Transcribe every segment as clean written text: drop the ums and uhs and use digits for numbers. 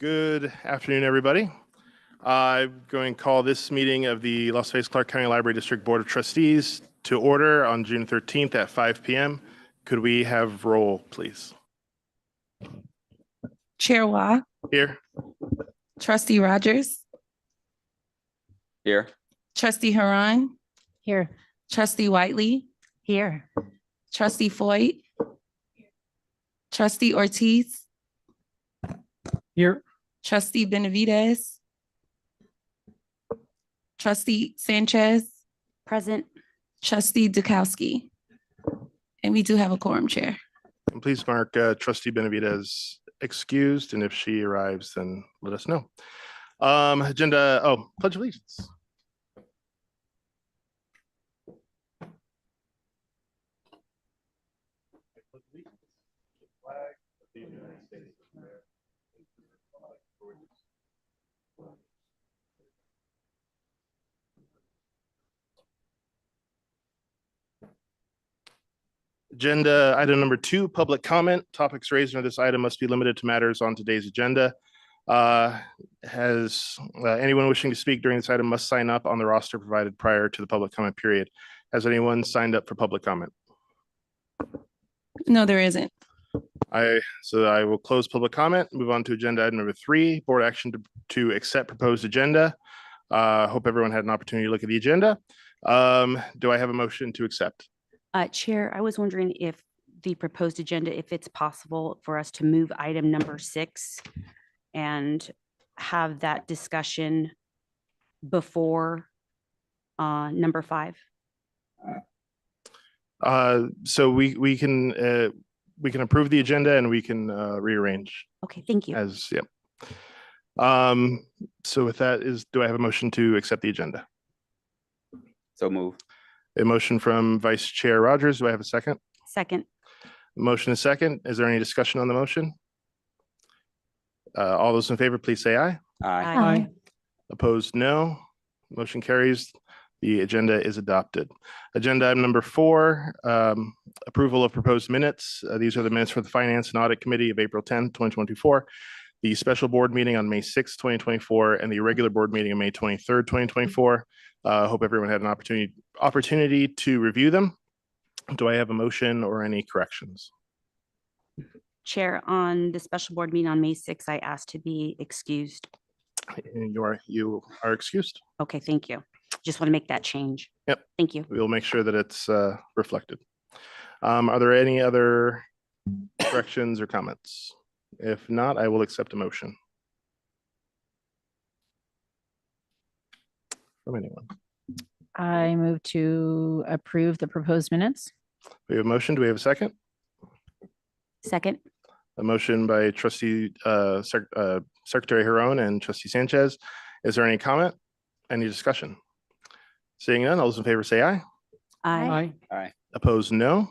Good afternoon, everybody. I'm going to call this meeting of the Las Vegas Clark County Library District Board of Trustees to order on June 13th at 5 p.m. Could we have roll, please? Chair Wah, Here. Trustee Rogers, Here. Trustee Haran, Here. Trustee Whiteley, Here. Trustee Foyt, Trustee Ortiz, Here. Trustee Benavides, Trustee Sanchez, Present. Trustee Dukowski. And we do have a quorum, Chair. And please mark Trustee Benavides excused, and if she arrives, then let us know. Pledge of Allegiance. Agenda item number 2, public comment. Topics raised under this item must be limited to matters on today's agenda. Anyone wishing to speak during this item must sign up on the roster provided prior to the public comment period. Has anyone signed up for public comment? No, there isn't. So I will close public comment, move on to agenda item number 3, board action to accept proposed agenda. Hope everyone had an opportunity to look at the agenda. Do I have a motion to accept? Chair, I was wondering if the proposed agenda, if it's possible for us to move item number 6 and have that discussion before number 5. So we can approve the agenda and we can rearrange Okay, thank you. So with that do I have a motion to accept the agenda? So move. A motion from Vice Chair Rogers. Do I have a second? Second. Motion is second. Is there any discussion on the motion? All those in favor, please say aye. Aye. Opposed, no. Motion carries. The agenda is adopted. Agenda item number 4, approval of proposed minutes. These are the minutes for the Finance and Audit Committee of April 10th, 2024, the special board meeting on May 6th, 2024, and the regular board meeting on May 23rd, 2024. Hope everyone had an opportunity to review them. Do I have a motion or any corrections? Chair, on the special board meeting on May 6th, I asked to be excused. You are excused. Okay, thank you. Just want to make that change. Yep. Thank you. We'll make sure that it's reflected. Are there any other corrections or comments? If not, I will accept a motion from anyone. I move to approve the proposed minutes. We have a motion. Do we have a second? Second. A motion by Trustee Secretary Haran and Trustee Sanchez. Is there any comment? Any discussion? Seeing none, all those in favor say aye. Aye. Aye. Opposed, no.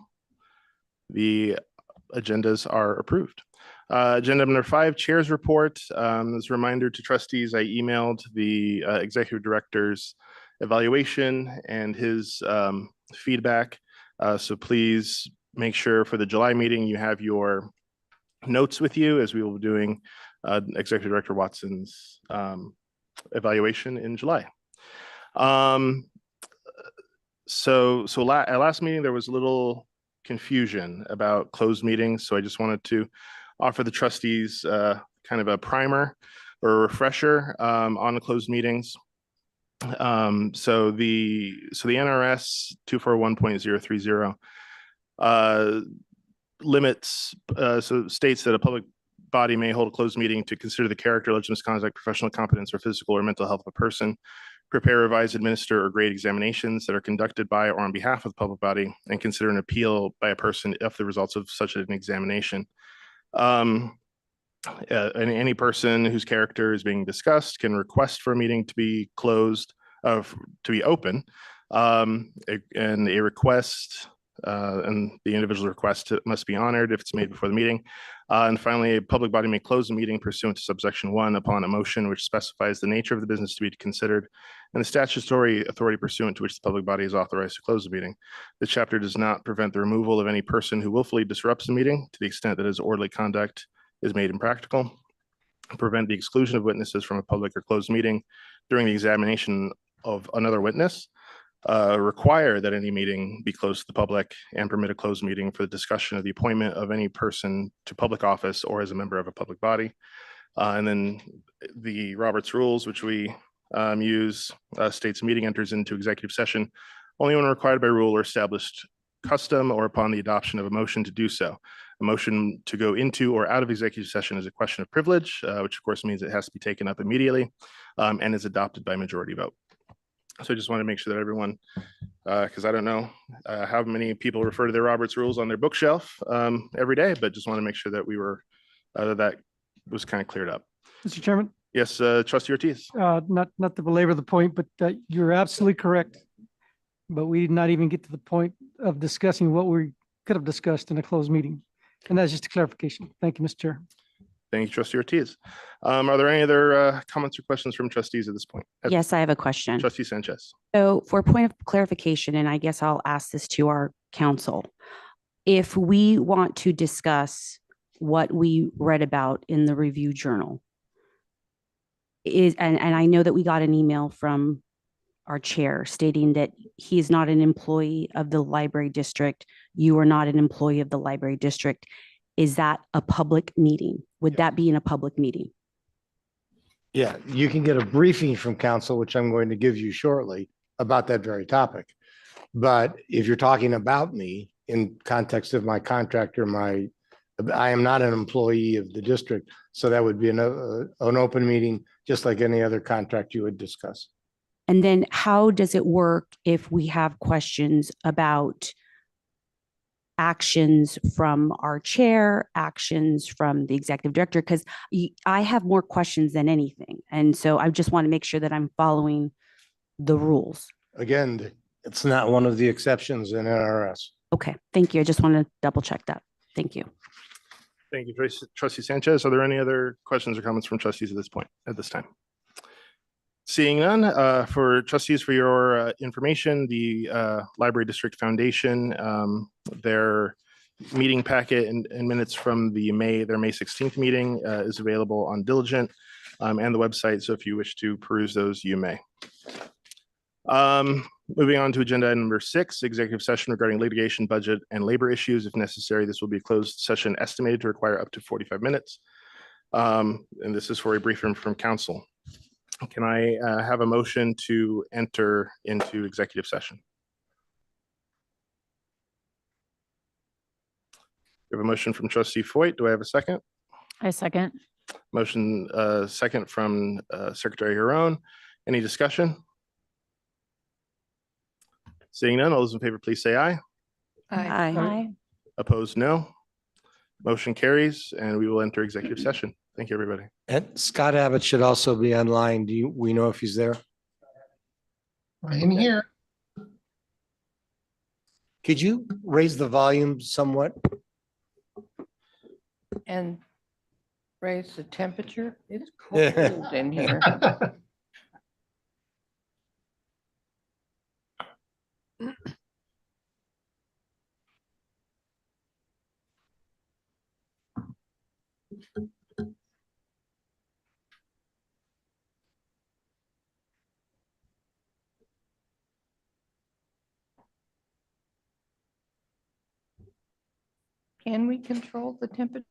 The agendas are approved. Agenda number 5, Chair's Report. As a reminder to trustees, I emailed the Executive Director's evaluation and his feedback. So please make sure for the July meeting you have your notes with you, as we will be doing Executive Director Watson's evaluation in July. So at last meeting, there was a little confusion about closed meetings. So I just wanted to offer the trustees kind of a primer or a refresher on the closed meetings. So the NRS 241.030 limits, so states that a public body may hold a closed meeting to consider the character, alleged misconduct, professional competence, or physical or mental health of a person, prepare, revise, administer, or grade examinations that are conducted by or on behalf of the public body, and consider an appeal by a person if the results of such an examination. Any person whose character is being discussed can request for a meeting to be closed, to be open, and a request and the individual's request must be honored if it's made before the meeting. And finally, a public body may close the meeting pursuant to subsection 1 upon a motion which specifies the nature of the business to be considered and the statutory authority pursuant to which the public body is authorized to close the meeting. This chapter does not prevent the removal of any person who willfully disrupts the meeting to the extent that his orderly conduct is made impractical. prevent the exclusion of witnesses from a public or closed meeting during the examination of another witness, require that any meeting be closed to the public, and permit a closed meeting for the discussion of the appointment of any person to public office or as a member of a public body. And then the Roberts rules, which we use, states meeting enters into executive session only when required by rule or established custom or upon the adoption of a motion to do so. A motion to go into or out of executive session is a question of privilege, which of course means it has to be taken up immediately and is adopted by majority vote. So I just want to make sure that everyone, because I don't know how many people refer to their Roberts rules on their bookshelf every day, but just want to make sure that we were, that was kind of cleared up. Mr. Chairman, Yes, Trustee Ortiz. not to belabor the point, but you're absolutely correct. But we did not even get to the point of discussing what we could have discussed in a closed meeting. And that's just a clarification. Thank you, Mr. Chair. Thank you, Trustee Ortiz. Are there any other comments or questions from trustees at this point? Yes, I have a question. Trustee Sanchez. So for a point of clarification, and I guess I'll ask this to our counsel. If we want to discuss what we read about in the review journal, and I know that we got an email from our chair stating that he is not an employee of the library district. You are not an employee of the library district. Is that a public meeting? Would that be in a public meeting? Yeah, you can get a briefing from council, which I'm going to give you shortly, about that very topic. But if you're talking about me in context of my contract or I am not an employee of the district, so that would be an open meeting, just like any other contract you would discuss. And then how does it work if we have questions about actions from our chair, actions from the executive director? Because I have more questions than anything. And so I just want to make sure that I'm following the rules. Again, it's not one of the exceptions in NRS. Okay, thank you. I just want to double check that. Thank you. Thank you, Trustee Sanchez. Are there any other questions or comments from trustees at this time? Seeing none, for trustees, for your information, the Library District Foundation, their meeting packet and minutes from their May 16th meeting is available on Diligent and the website. So if you wish to peruse those, you may. Moving on to agenda item number 6, executive session regarding litigation, budget, and labor issues. If necessary, this will be a closed session estimated to require up to 45 minutes. And this is for a briefing from counsel. Can I have a motion to enter into executive session? We have a motion from Trustee Foyt. Do I have a second? I second. Motion second from Secretary Huron. Any discussion? Seeing none, all those in favor, please say aye. Aye. Opposed, no. Motion carries, and we will enter executive session. Thank you, everybody. And Scott Abbott should also be online. We know if he's there? In here. Could you raise the volume somewhat? And raise the temperature. It's cold in here. Can we control the temperature?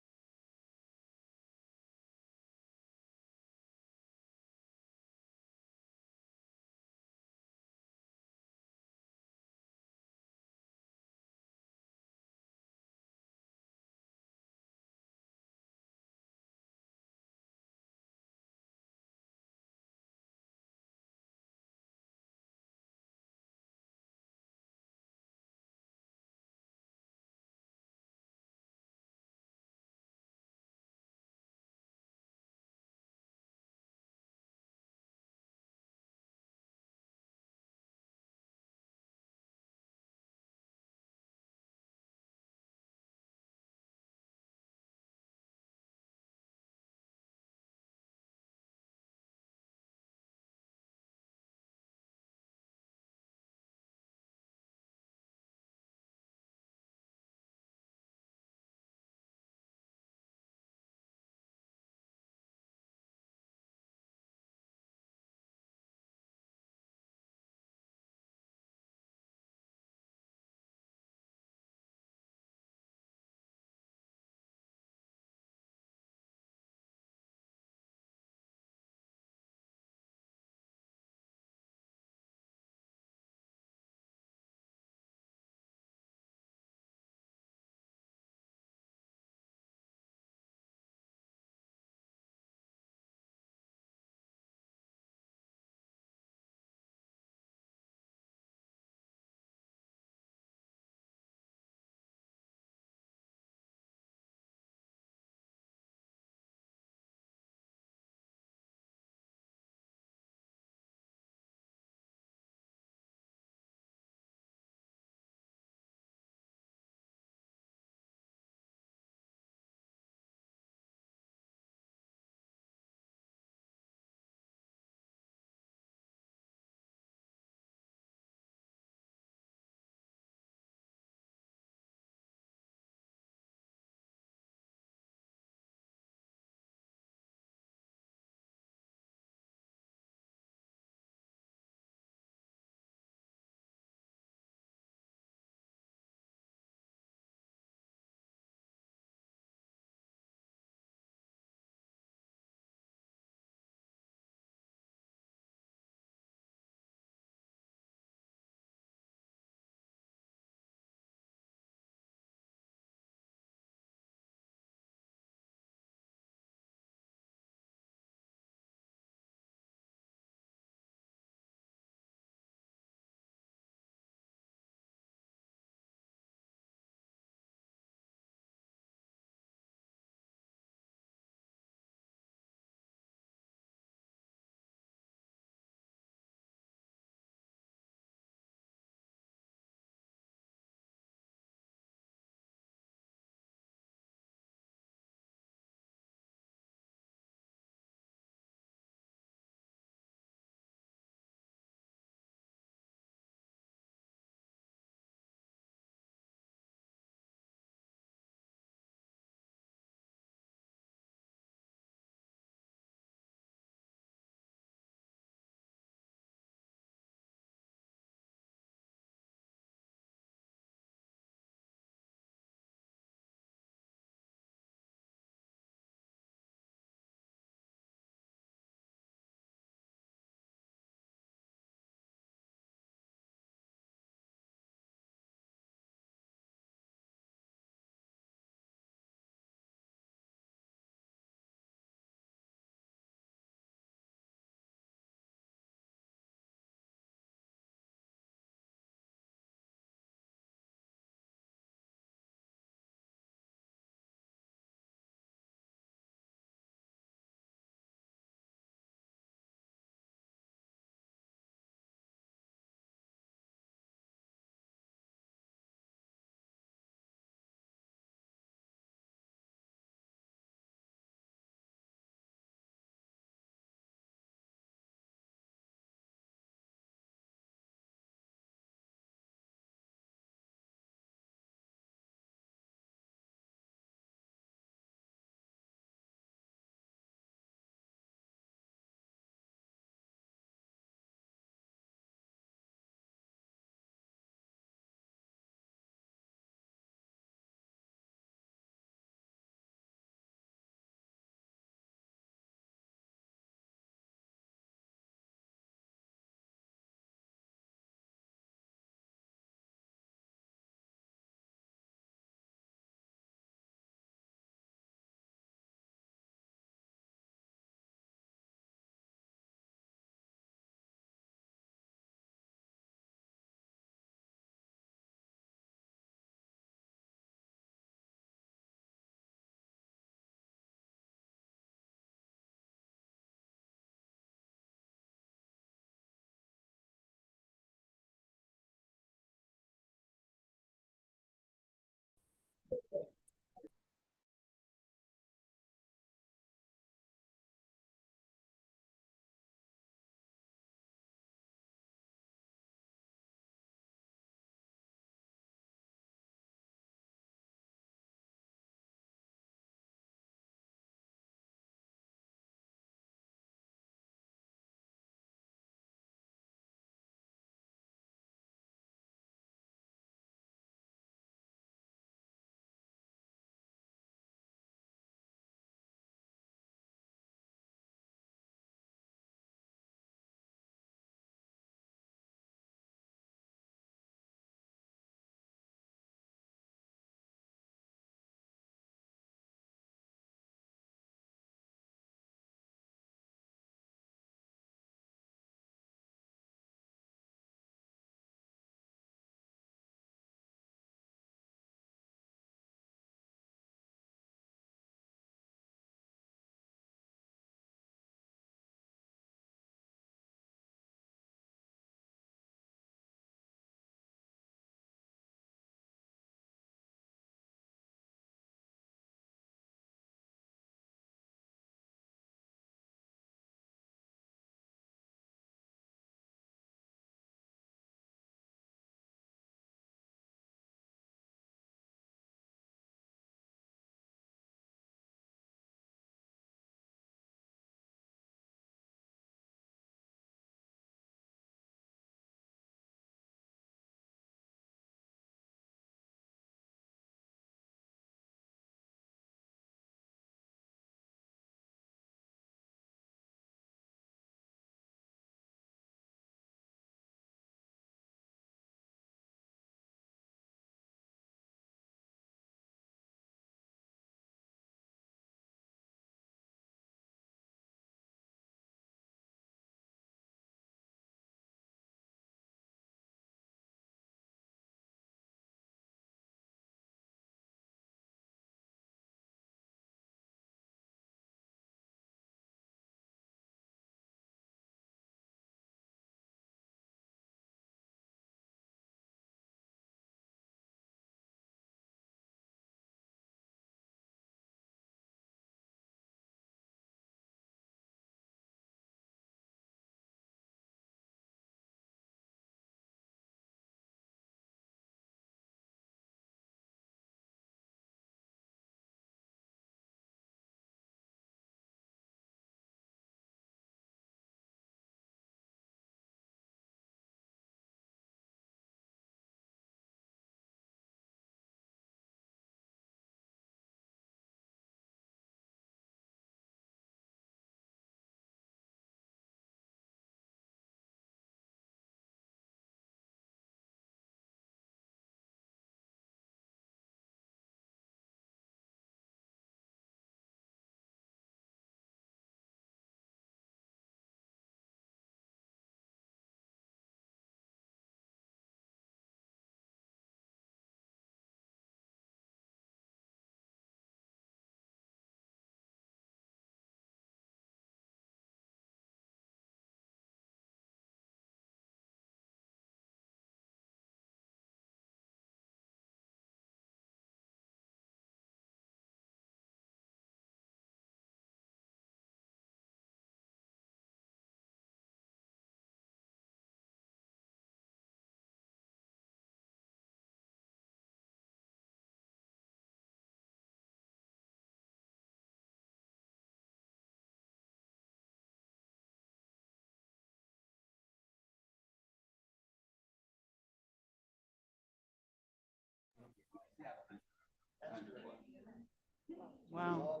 Wow.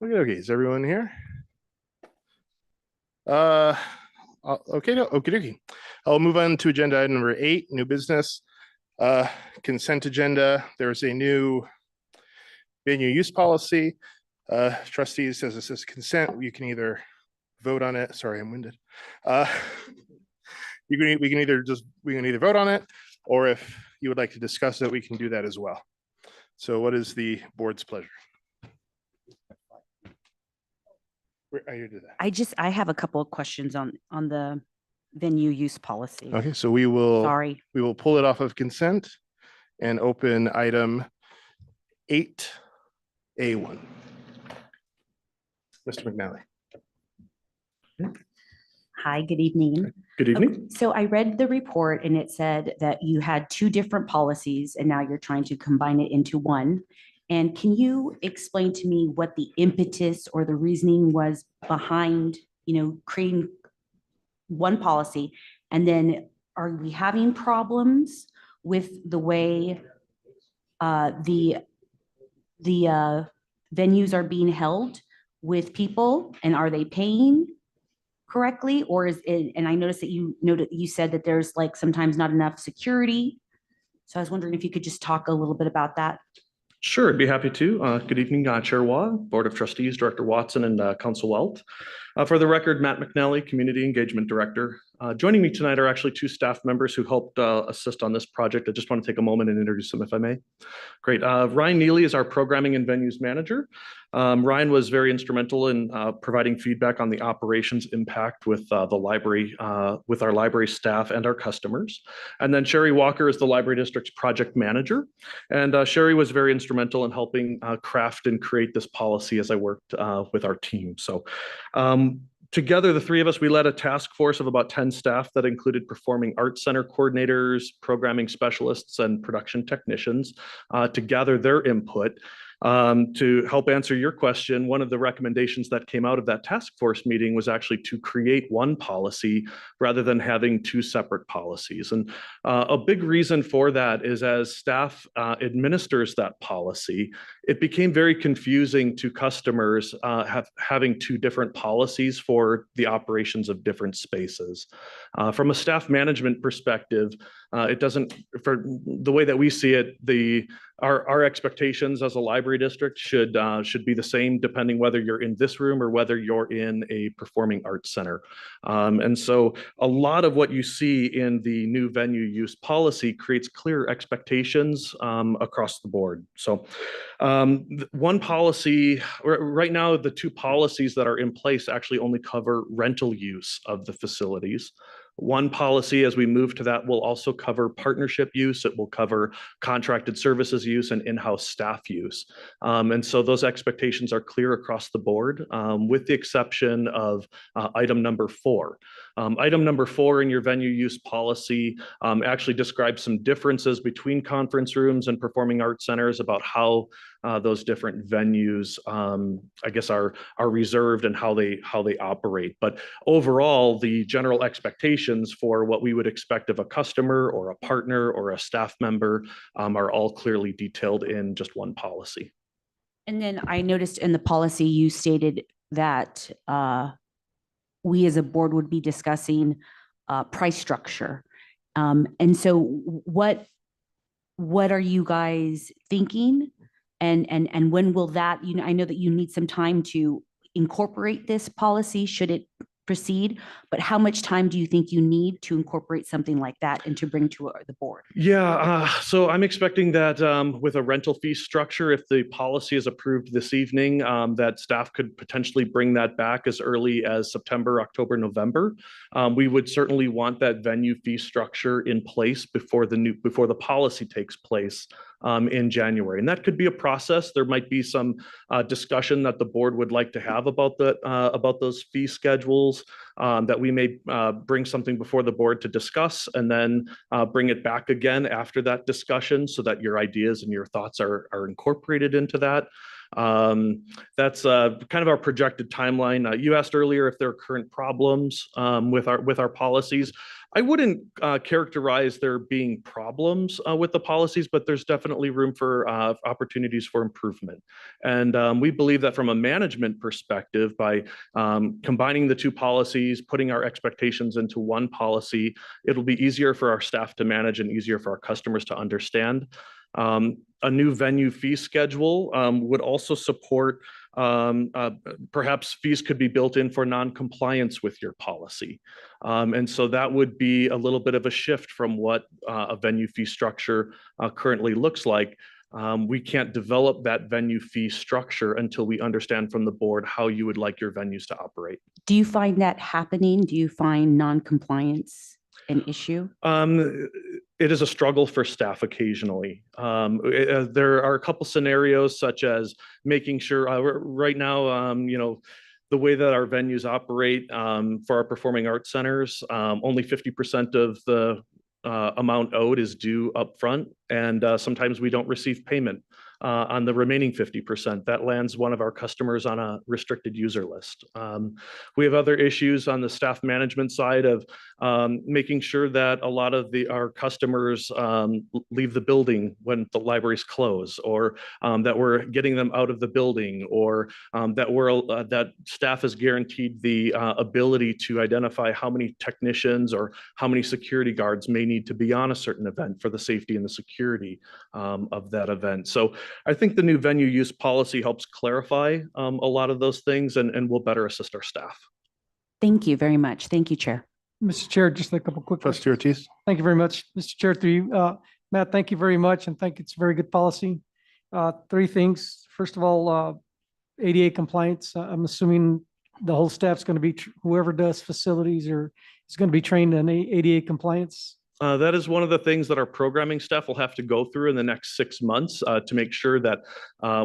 Okay, is everyone here? Okay, no, okay. I'll move on to agenda item number 8, new business. Consent agenda. There's a new venue use policy. Trustees says this is consent. You can either vote on it. Sorry, I'm winded. We can either vote on it, or if you would like to discuss it, we can do that as well. So what is the board's pleasure? I have a couple of questions on the venue use policy. Okay, so we will Sorry. pull it off of consent and open item 8A1. Mr. McNally. Hi, good evening. Good evening. So I read the report and it said that you had 2 different policies and now you're trying to combine it into one. And can you explain to me what the impetus or the reasoning was behind, creating one policy? And then are we having problems with the way the venues are being held with people, and are they paying correctly? Or is it, and I noticed that you said that there's like sometimes not enough security. So I was wondering if you could just talk a little bit about that. Sure, I'd be happy to. Good evening, Chair Waugh, Board of Trustees, Director Watson, and Council Welt. For the record, Matt McNally, Community Engagement Director. Joining me tonight are actually 2 staff members who helped assist on this project. I just want to take a moment and introduce them, if I may. Great. Ryan Neely is our Programming and Venues Manager. Ryan was very instrumental in providing feedback on the operations impact with the library, with our library staff and our customers. And then Sherry Walker is the Library District's project manager. And Sherry was very instrumental in helping craft and create this policy as I worked with our team. So together, the 3 of us, we led a task force of about 10 staff that included performing arts center coordinators, programming specialists, and production technicians to gather their input. To help answer your question, one of the recommendations that came out of that task force meeting was actually to create one policy rather than having 2 separate policies. And a big reason for that is as staff administers that policy, it became very confusing to customers having 2 different policies for the operations of different spaces. From a staff management perspective, it doesn't, for the way that we see it, our expectations as a library district should be the same depending whether you're in this room or whether you're in a performing arts center. And so a lot of what you see in the new venue use policy creates clear expectations across the board. So one policy, right now, the 2 policies that are in place actually only cover rental use of the facilities. One policy, as we move to that, will also cover partnership use. It will cover contracted services use and in-house staff use. And so those expectations are clear across the board, with the exception of item number 4. Item number 4 in your venue use policy actually describes some differences between conference rooms and performing arts centers about how those different venues, I guess, are reserved and how they operate. But overall, the general expectations for what we would expect of a customer or a partner or a staff member are all clearly detailed in just one policy. And then I noticed in the policy, you stated that we as a board would be discussing price structure. And so what are you guys thinking? And when will that, I know that you need some time to incorporate this policy, should it proceed, but how much time do you think you need to incorporate something like that and to bring to the board? Yeah, so I'm expecting that with a rental fee structure, if the policy is approved this evening, that staff could potentially bring that back as early as September, October, November. We would certainly want that venue fee structure in place before the policy takes place in January. And that could be a process. There might be some discussion that the board would like to have about those fee schedules, that we may bring something before the board to discuss and then bring it back again after that discussion so that your ideas and your thoughts are incorporated into that. That's kind of our projected timeline. You asked earlier if there are current problems with our policies. I wouldn't characterize there being problems with the policies, but there's definitely room for opportunities for improvement. And we believe that from a management perspective, by combining the two policies, putting our expectations into one policy, it'll be easier for our staff to manage and easier for our customers to understand. A new venue fee schedule would also support, perhaps fees could be built in for non-compliance with your policy. And so that would be a little bit of a shift from what a venue fee structure currently looks like. We can't develop that venue fee structure until we understand from the board how you would like your venues to operate. Do you find that happening? Do you find non-compliance an issue? It is a struggle for staff occasionally. There are a couple scenarios such as making sure right now, the way that our venues operate for our performing arts centers, only 50% of the amount owed is due upfront, and sometimes we don't receive payment on the remaining 50%. That lands one of our customers on a restricted user list. We have other issues on the staff management side of making sure that a lot of our customers leave the building when the libraries close, or that we're getting them out of the building, or that staff is guaranteed the ability to identify how many technicians or how many security guards may need to be on a certain event for the safety and the security of that event. So I think the new venue use policy helps clarify a lot of those things and will better assist our staff. Thank you very much. Thank you, Chair. Mr. Chair, just a couple quick questions. Trustee Ortiz. Thank you very much, Mr. Chair, through you. Matt, thank you very much, and think it's a very good policy. 3 things. First of all, ADA compliance. I'm assuming the whole staff's going to be, whoever does facilities or is going to be trained in ADA compliance. That is one of the things that our programming staff will have to go through in the next 6 months to make sure that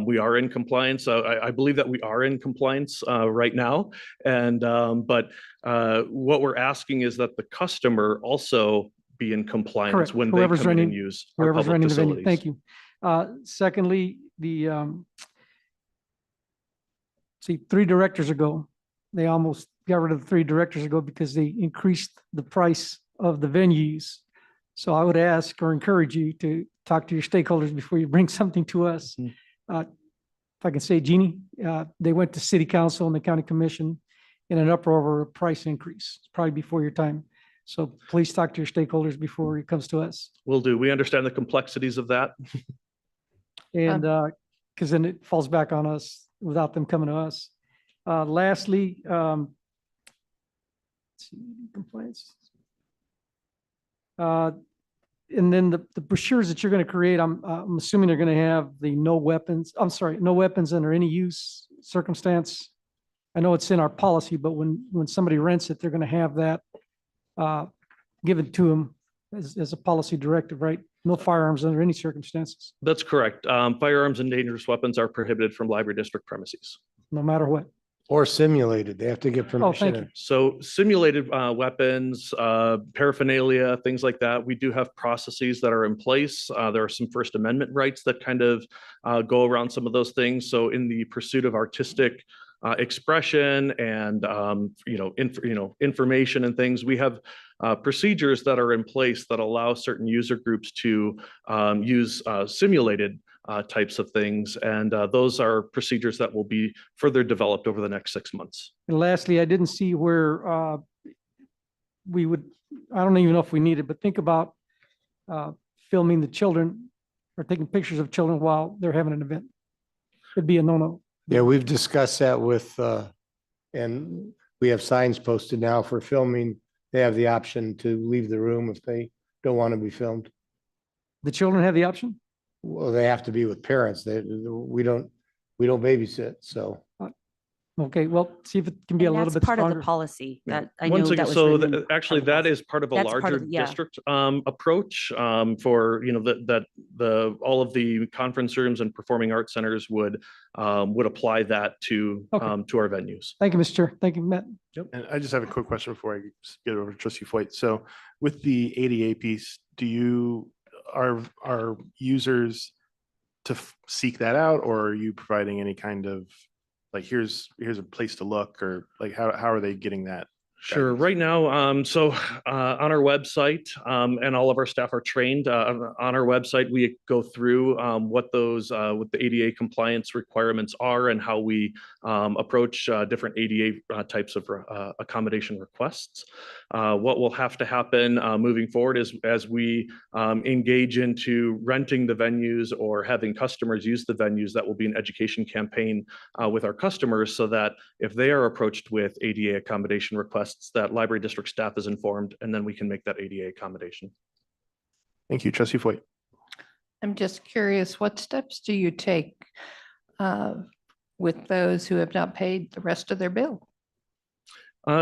we are in compliance. I believe that we are in compliance right now. And but what we're asking is that the customer also be in compliance. Correct. When Whoever's they come in running- and use our Whoever's public running the venue. facilities. Thank you. Secondly, see, 3 directors ago, they almost got rid of the 3 directors ago because they increased the price of the venues. So I would ask or encourage you to talk to your stakeholders before you bring something to us. If I can say, Jeannie, they went to city council and the county commission in an uproar over a price increase, probably before your time. So please talk to your stakeholders before it comes to us. Will do. We understand the complexities of that. And because then it falls back on us without them coming to us. Lastly, let's see, compliance. And then the brochures that you're going to create, I'm assuming they're going to have the no weapons under any use circumstance. I know it's in our policy, but when somebody rents it, they're going to have that given to them as a policy directive, right? No firearms under any circumstances, That's correct. Firearms and dangerous weapons are prohibited from library district premises. no matter what. Or simulated. They have to get permission. thank you. So simulated weapons, paraphernalia, things like that. We do have processes that are in place. There are some First Amendment rights that kind of go around some of those things. So in the pursuit of artistic expression and information and things, we have procedures that are in place that allow certain user groups to use simulated types of things. And those are procedures that will be further developed over the next 6 months. And lastly, I didn't see where we would, I don't even know if we need it, but think about filming the children or taking pictures of children while they're having an event. It'd be a no-no. Yeah, we've discussed that with, and we have signs posted now for filming. They have the option to leave the room if they don't want to be filmed. The children have the option? Well, they have to be with parents. We don't babysit, so. Okay, well, see if it can be a And little that's bit part of the stronger. policy Yeah. that I know Once that again, was. so written in actually, part of that the is part of a That's part larger of- yeah. district approach for, that all of the conference rooms and performing arts centers would apply that to Okay. to our venues. Thank you, Mr. Chair. Thank you, Matt. And I just have a quick question before I get over to Trustee Foyt. So with the ADA piece, are users to seek that out, or are you providing any kind of like, here's a place to look, or like how are they getting that? Sure. guidance? Right now, on our website, and all of our staff are trained on our website. We go through what the ADA compliance requirements are and how we approach different ADA types of accommodation requests. What will have to happen moving forward is as we engage into renting the venues or having customers use the venues, that will be an education campaign with our customers, so that if they are approached with ADA accommodation requests, that library district staff is informed, and then we can make that ADA accommodation. Thank you, Trustee Foyt. I'm just curious, what steps do you take with those who have not paid the rest of their bill?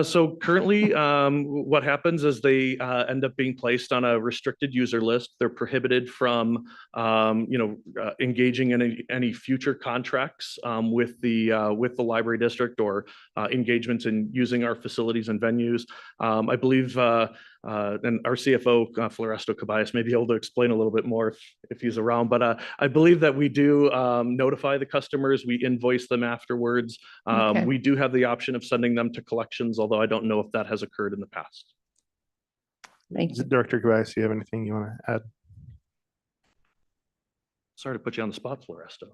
So currently, what happens is they end up being placed on a restricted user list. They're prohibited from, engaging in any future contracts with the library district or engagements in using our facilities and venues. I believe, and our CFO, Floresto Caballas, may be able to explain a little bit more if he's around. But I believe that we do notify the customers. We invoice them afterwards. Okay. We do have the option of sending them to collections, although I don't know if that has occurred in the past. Thank you. Director Cabayas, do you have anything you want to add? Sorry to put you on the spot, Floresto.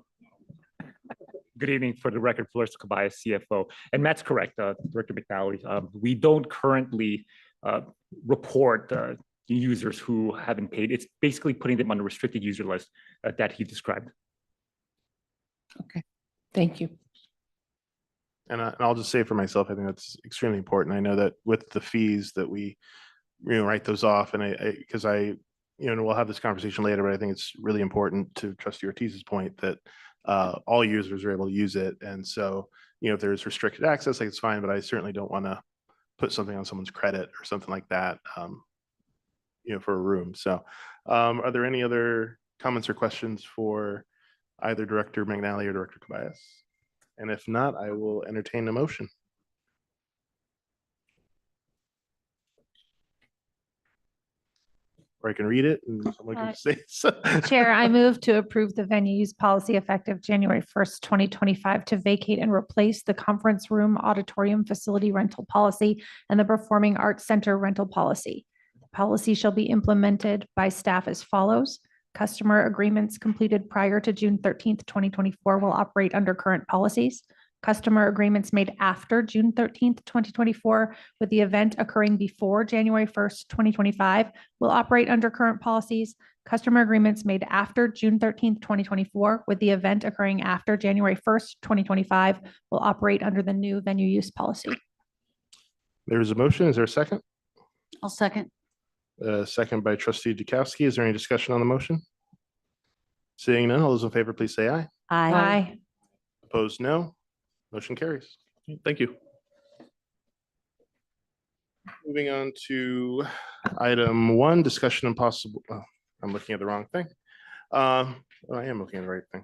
Good evening. For the record, Floresto Caballas, CFO. And Matt's correct, Director McNally. We don't currently report users who haven't paid. It's basically putting them on a restricted user list that he described. Okay, thank you. And I'll just say for myself, I think that's extremely important. I know that with the fees that we, write those off, and because we'll have this conversation later, but I think it's really important, to Trustee Ortiz's point, that all users are able to use it. And so, if there's restricted access, like, it's fine, but I certainly don't want to put something on someone's credit or something like that, for a room. So are there any other comments or questions for either Director McNally or Director Cabayas? And if not, I will entertain a motion. Or I can read it and someone can say so. Chair, I move to approve the venue use policy effective January 1st, 2025 to vacate and replace the conference room auditorium facility rental policy and the performing arts center rental policy. The policy shall be implemented by staff as follows. Customer agreements completed prior to June 13th, 2024 will operate under current policies. Customer agreements made after June 13th, 2024, with the event occurring before January 1st, 2025, will operate under current policies. Customer agreements made after June 13th, 2024, with the event occurring after January 1st, 2025, will operate under the new venue use policy. There's a motion. Is there a second? I'll second. Second by Trustee Dukowski. Is there any discussion on the motion? Seeing none, all those in favor, please say aye. Aye. Opposed, no. Motion carries. Thank you. Moving on to item 1, discussion and possible, I'm looking at the wrong thing. I am looking at the right thing.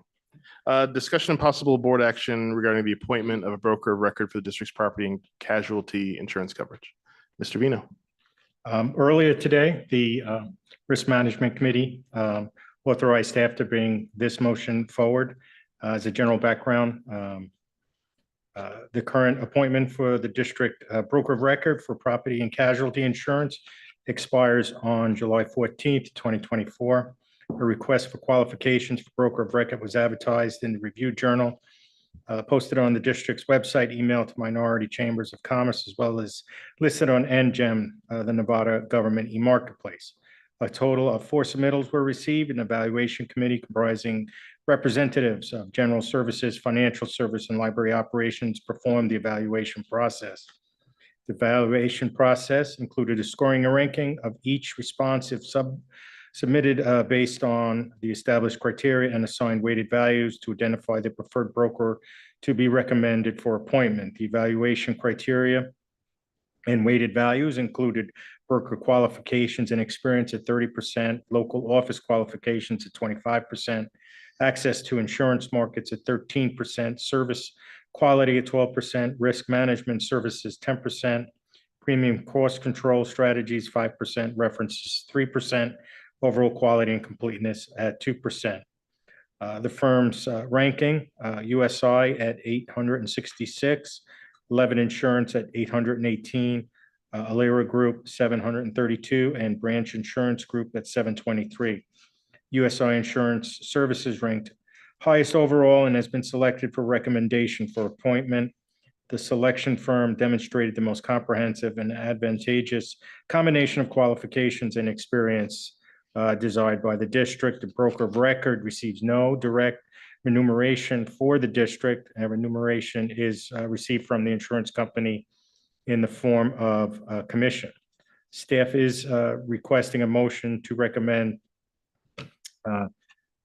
Discussion and possible board action regarding the appointment of a broker of record for the district's property and casualty insurance coverage. Mr. Vino. Earlier today, the Risk Management Committee authorized staff to bring this motion forward. As a general background, the current appointment for the district broker of record for property and casualty insurance expires on July 14th, 2024. A request for qualifications for broker of record was advertised in the Review Journal, posted on the district's website, emailed to minority chambers of commerce, as well as listed on NGEM, the Nevada Government e-Marketplace. A total of 4 submittals were received. An evaluation committee comprising representatives of general services, financial service, and library operations performed the evaluation process. The evaluation process included a scoring and ranking of each responsive submitted based on the established criteria and assigned weighted values to identify the preferred broker to be recommended for appointment. The evaluation criteria and weighted values included broker qualifications and experience at 30%, local office qualifications at 25%, access to insurance markets at 13%, service quality at 12%, risk management services 10%, premium cost control strategies 5%, references 3%, overall quality and completeness at 2%. The firm's ranking, USI at 866, Levitt Insurance at 818, Alera Group 732, and Branch Insurance Group at 723. USI Insurance Services ranked highest overall and has been selected for recommendation for appointment. The selection firm demonstrated the most comprehensive and advantageous combination of qualifications and experience desired by the district. The broker of record receives no direct remuneration for the district, and remuneration is received from the insurance company in the form of commission. Staff is requesting a motion to recommend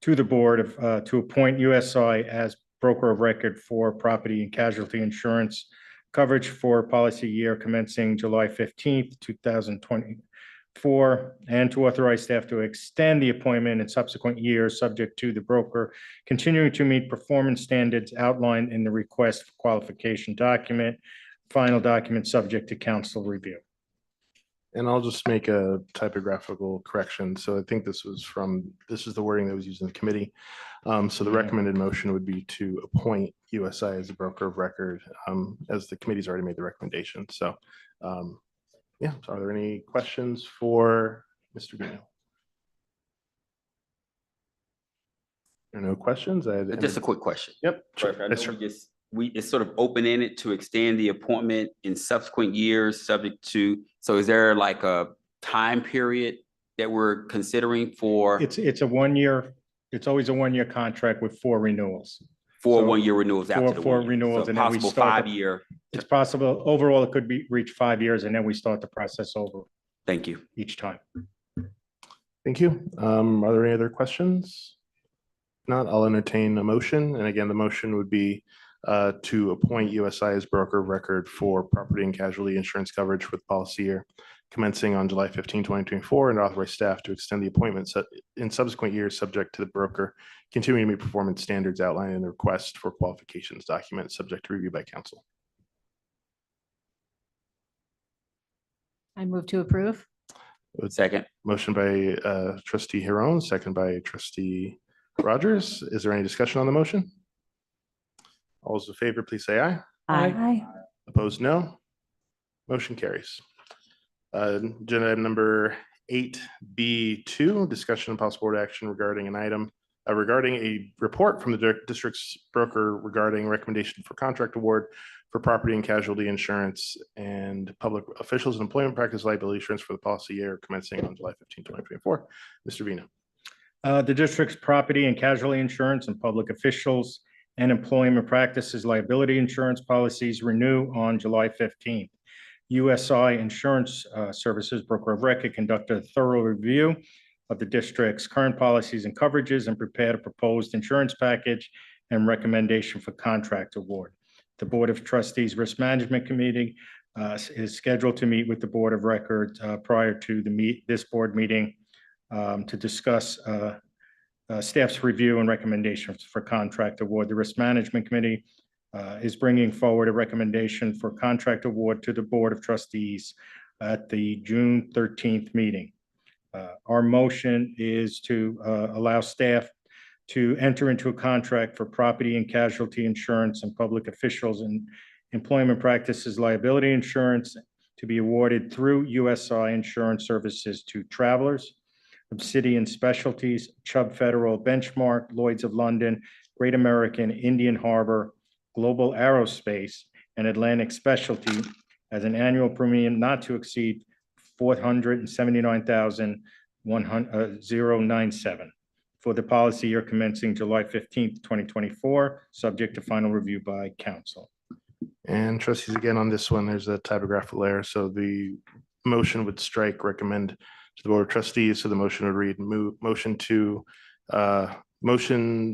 to the board to appoint USI as broker of record for property and casualty insurance coverage for policy year commencing July 15th, 2024, and to authorize staff to extend the appointment in subsequent years, subject to the broker continuing to meet performance standards outlined in the request for qualification document. Final document subject to council review. And I'll just make a typographical correction. So I think this is the wording that was used in the committee. So the recommended motion would be to appoint USI as a broker of record, as the committee's already made the recommendation. So yeah, so are there any questions for Mr. Vino? There are no questions. Just a quick question. Yep. Sure. I know it's sort of open-ended to extend the appointment in subsequent years, subject to, so is there like a time period that we're considering for? It's a 1 year, it's always a 1 year contract with 4 renewals. 4 So 1 year renewals after the 4 1 year. renewals, So and then we possible start 5 year. It's possible, overall, it could be reach 5 years, and then we start the process over Thank you. each time. Thank you. Are there any other questions? If not, I'll entertain a motion. And again, the motion would be to appoint USI as broker of record for property and casualty insurance coverage for the policy year commencing on July 15, 2024, and authorize staff to extend the appointment in subsequent years, subject to the broker continuing to meet performance standards outlined in the request for qualifications document, subject to review by council. I move to approve. Second. Motion by trustee Hiron, second by trustee Rogers. Is there any discussion on the motion? All those in favor, please say aye. Aye. Opposed, no. Motion carries. Agenda item number 8B2, discussion and possible board action regarding an item regarding a report from the district's broker regarding recommendation for contract award for property and casualty insurance and public officials and employment practice liability insurance for the policy year commencing on July 15, 2024. Mr. Vino. The district's property and casualty insurance and public officials and employment practices liability insurance policies renew on July 15th. USI Insurance Services broker of record conducted a thorough review of the district's current policies and coverages and prepared a proposed insurance package and recommendation for contract award. The Board of Trustees Risk Management Committee is scheduled to meet with the Board of Record prior to this board meeting to discuss staff's review and recommendations for contract award. The Risk Management Committee is bringing forward a recommendation for contract award to the Board of Trustees at the June 13th meeting. Our motion is to allow staff to enter into a contract for property and casualty insurance and public officials and employment practices liability insurance to be awarded through USI Insurance Services to Travelers, Obsidian Specialties, Chubb Federal, Benchmark, Lloyd's of London, Great American, Indian Harbor, Global Aerospace, and Atlantic Specialty as an annual premium not to exceed $479,097 for the policy year commencing July 15th, 2024, subject to final review by council. And trustees, again, on this one, there's a typographical error. So the motion would strike recommend to the Board of Trustees. So the motion would read motion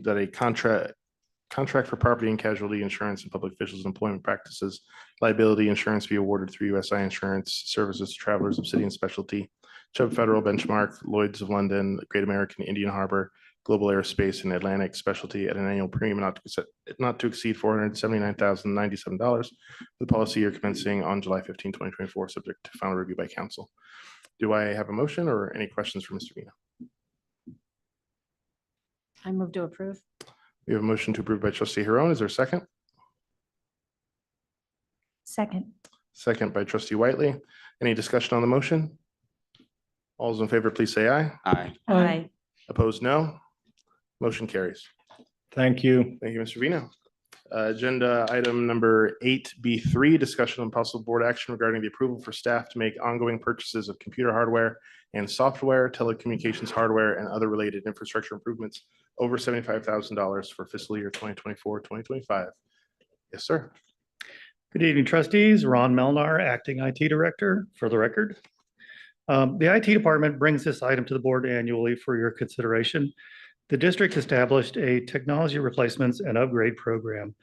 that a contract for property and casualty insurance and public officials and employment practices liability insurance be awarded through USI Insurance Services to Travelers, Obsidian Specialty, Chubb Federal, Benchmark, Lloyd's of London, Great American, Indian Harbor, Global Aerospace, and Atlantic Specialty at an annual premium not to exceed $479,097 for the policy year commencing on July 15, 2024, subject to final review by council. Do I have a motion or any questions for Mr. Vino? I move to approve. We have a motion to approve by trustee Huron. Is there a second? Second. Second by trustee Whiteley. Any discussion on the motion? All those in favor, please say aye. Aye. Aye. Opposed, no. Motion carries. Thank you. Thank you, Mr. Vino. Agenda item number 8B3, discussion on possible board action regarding the approval for staff to make ongoing purchases of computer hardware and software, telecommunications hardware, and other related infrastructure improvements over $75,000 for fiscal year 2024, 2025. Yes, sir. Good evening, trustees. Ron Melnar, Acting IT Director, for the record. The IT department brings this item to the board annually for your consideration. The district established a technology replacements and upgrade program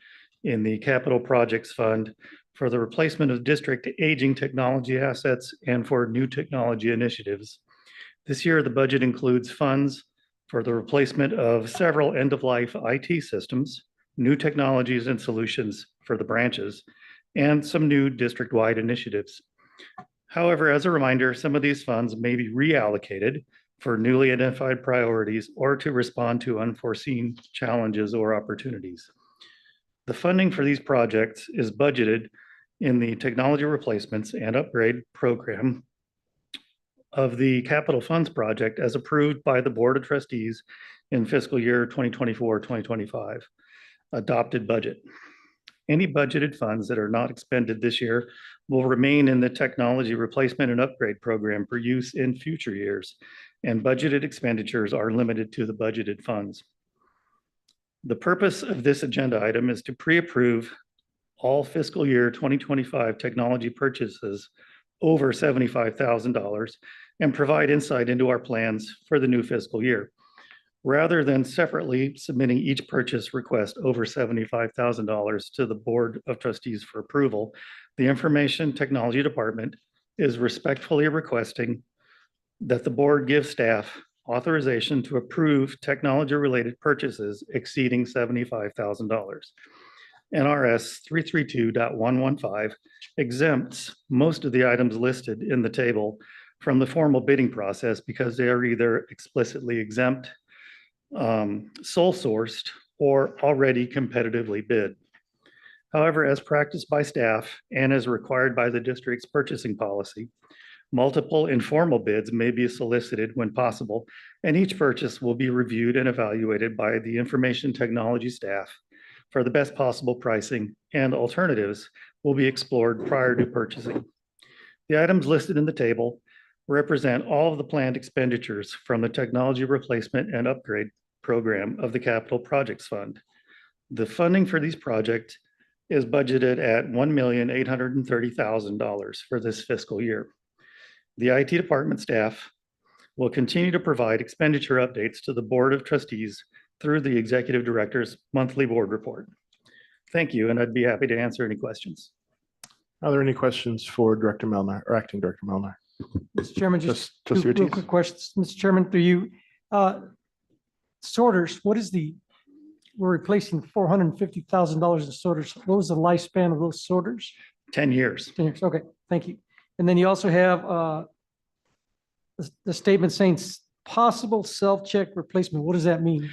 in the Capital Projects Fund for the replacement of district aging technology assets and for new technology initiatives. This year, the budget includes funds for the replacement of several end-of-life IT systems, new technologies and solutions for the branches, and some new district-wide initiatives. However, as a reminder, some of these funds may be reallocated for newly identified priorities or to respond to unforeseen challenges or opportunities. The funding for these projects is budgeted in the technology replacements and upgrade program of the capital funds project as approved by the Board of Trustees in fiscal year 2024-2025 adopted budget. Any budgeted funds that are not expended this year will remain in the technology replacement and upgrade program for use in future years, and budgeted expenditures are limited to the budgeted funds. The purpose of this agenda item is to pre-approve all fiscal year 2025 technology purchases over $75,000 and provide insight into our plans for the new fiscal year. Rather than separately submitting each purchase request over $75,000 to the Board of Trustees for approval, the Information Technology Department is respectfully requesting that the board give staff authorization to approve technology-related purchases exceeding $75,000. NRS 332.115 exempts most of the items listed in the table from the formal bidding process because they are either explicitly exempt, sole sourced, or already competitively bid. However, as practiced by staff and as required by the district's purchasing policy, multiple informal bids may be solicited when possible, and each purchase will be reviewed and evaluated by the information technology staff for the best possible pricing, and alternatives will be explored prior to purchasing. The items listed in the table represent all of the planned expenditures from the technology replacement and upgrade program of the Capital Projects Fund. The funding for these projects is budgeted at $1,830,000 for this fiscal year. The IT department staff will continue to provide expenditure updates to the Board of Trustees through the Executive Director's monthly board report. Thank you, and I'd be happy to answer any questions. Are there any questions for Director Melnar or Acting Director Melnar? Mr. Chairman, just Trustee two real Ortiz. quick questions. Mr. Chairman, through you. sorters, we're replacing $450,000 of sorters. What was the lifespan of those sorters? 10 years. 10 years. Okay, thank you. And then you also have the statement saying possible self-check replacement. What does that mean?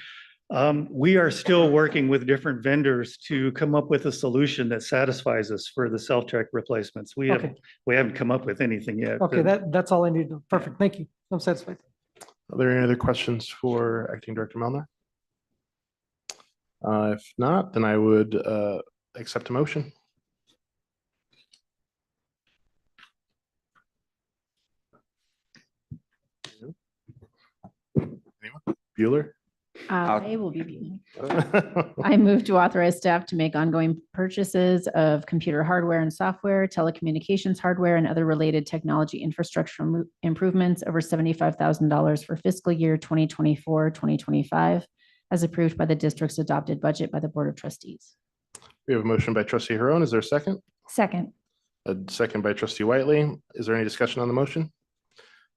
We are still working with different vendors to come up with a solution that satisfies us for the self-check replacements. We Okay. haven't come up with anything yet. Okay, that's all I need to know. Perfect. Thank you. I'm satisfied. Are there any other questions for Acting Director Melnar? If not, then I would accept a motion. Anyone? Bueller? I'll- I will be viewing. I move to authorize staff to make ongoing purchases of computer hardware and software, telecommunications hardware, and other related technology infrastructure improvements over $75,000 for fiscal year 2024, 2025, as approved by the district's adopted budget by the Board of Trustees. We have a motion by Trustee Huron. Is there a second? Second. A second by Trustee Whiteley. Is there any discussion on the motion?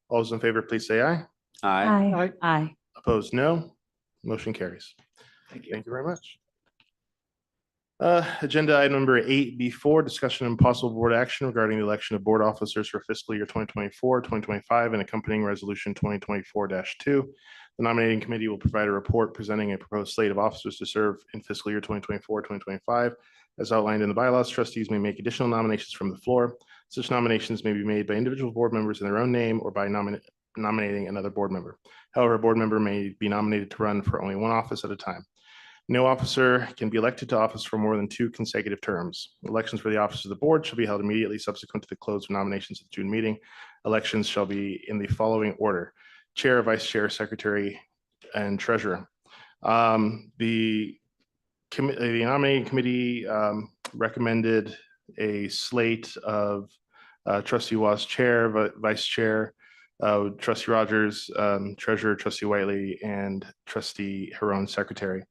All those in favor, please say aye. Aye. Aye. Opposed, no. Motion carries. Thank you. Thank you very much. Agenda item number 8B4, discussion and possible board action regarding the election of board officers for fiscal year 2024, 2025, and accompanying resolution 2024-2. The nominating committee will provide a report presenting a proposed slate of officers to serve in fiscal year 2024, 2025. As outlined in the bylaws, trustees may make additional nominations from the floor. Such nominations may be made by individual board members in their own name or by nominating another board member. However, a board member may be nominated to run for only one office at a time. No officer can be elected to office for more than 2 consecutive terms. Elections for the office of the board shall be held immediately subsequent to the close of nominations at the June meeting. Elections shall be in the following order: chair, vice chair, secretary, and treasurer. The nominating committee recommended a slate of Trustee Wa's chair, vice chair, Trustee Rogers, treasurer, Trustee Whiteley, and Trustee Huron, secretary.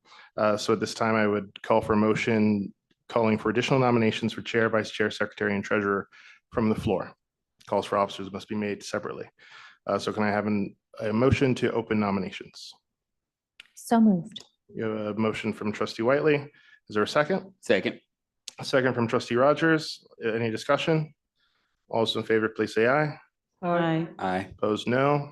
So at this time, I would call for a motion calling for additional nominations for chair, vice chair, secretary, and treasurer from the floor. Calls for officers must be made separately. So can I have a motion to open nominations? So moved. You have a motion from Trustee Whiteley. Is there a second? Second. A second from Trustee Rogers. Any discussion? All those in favor, please say aye. Aye. Aye. Opposed, no.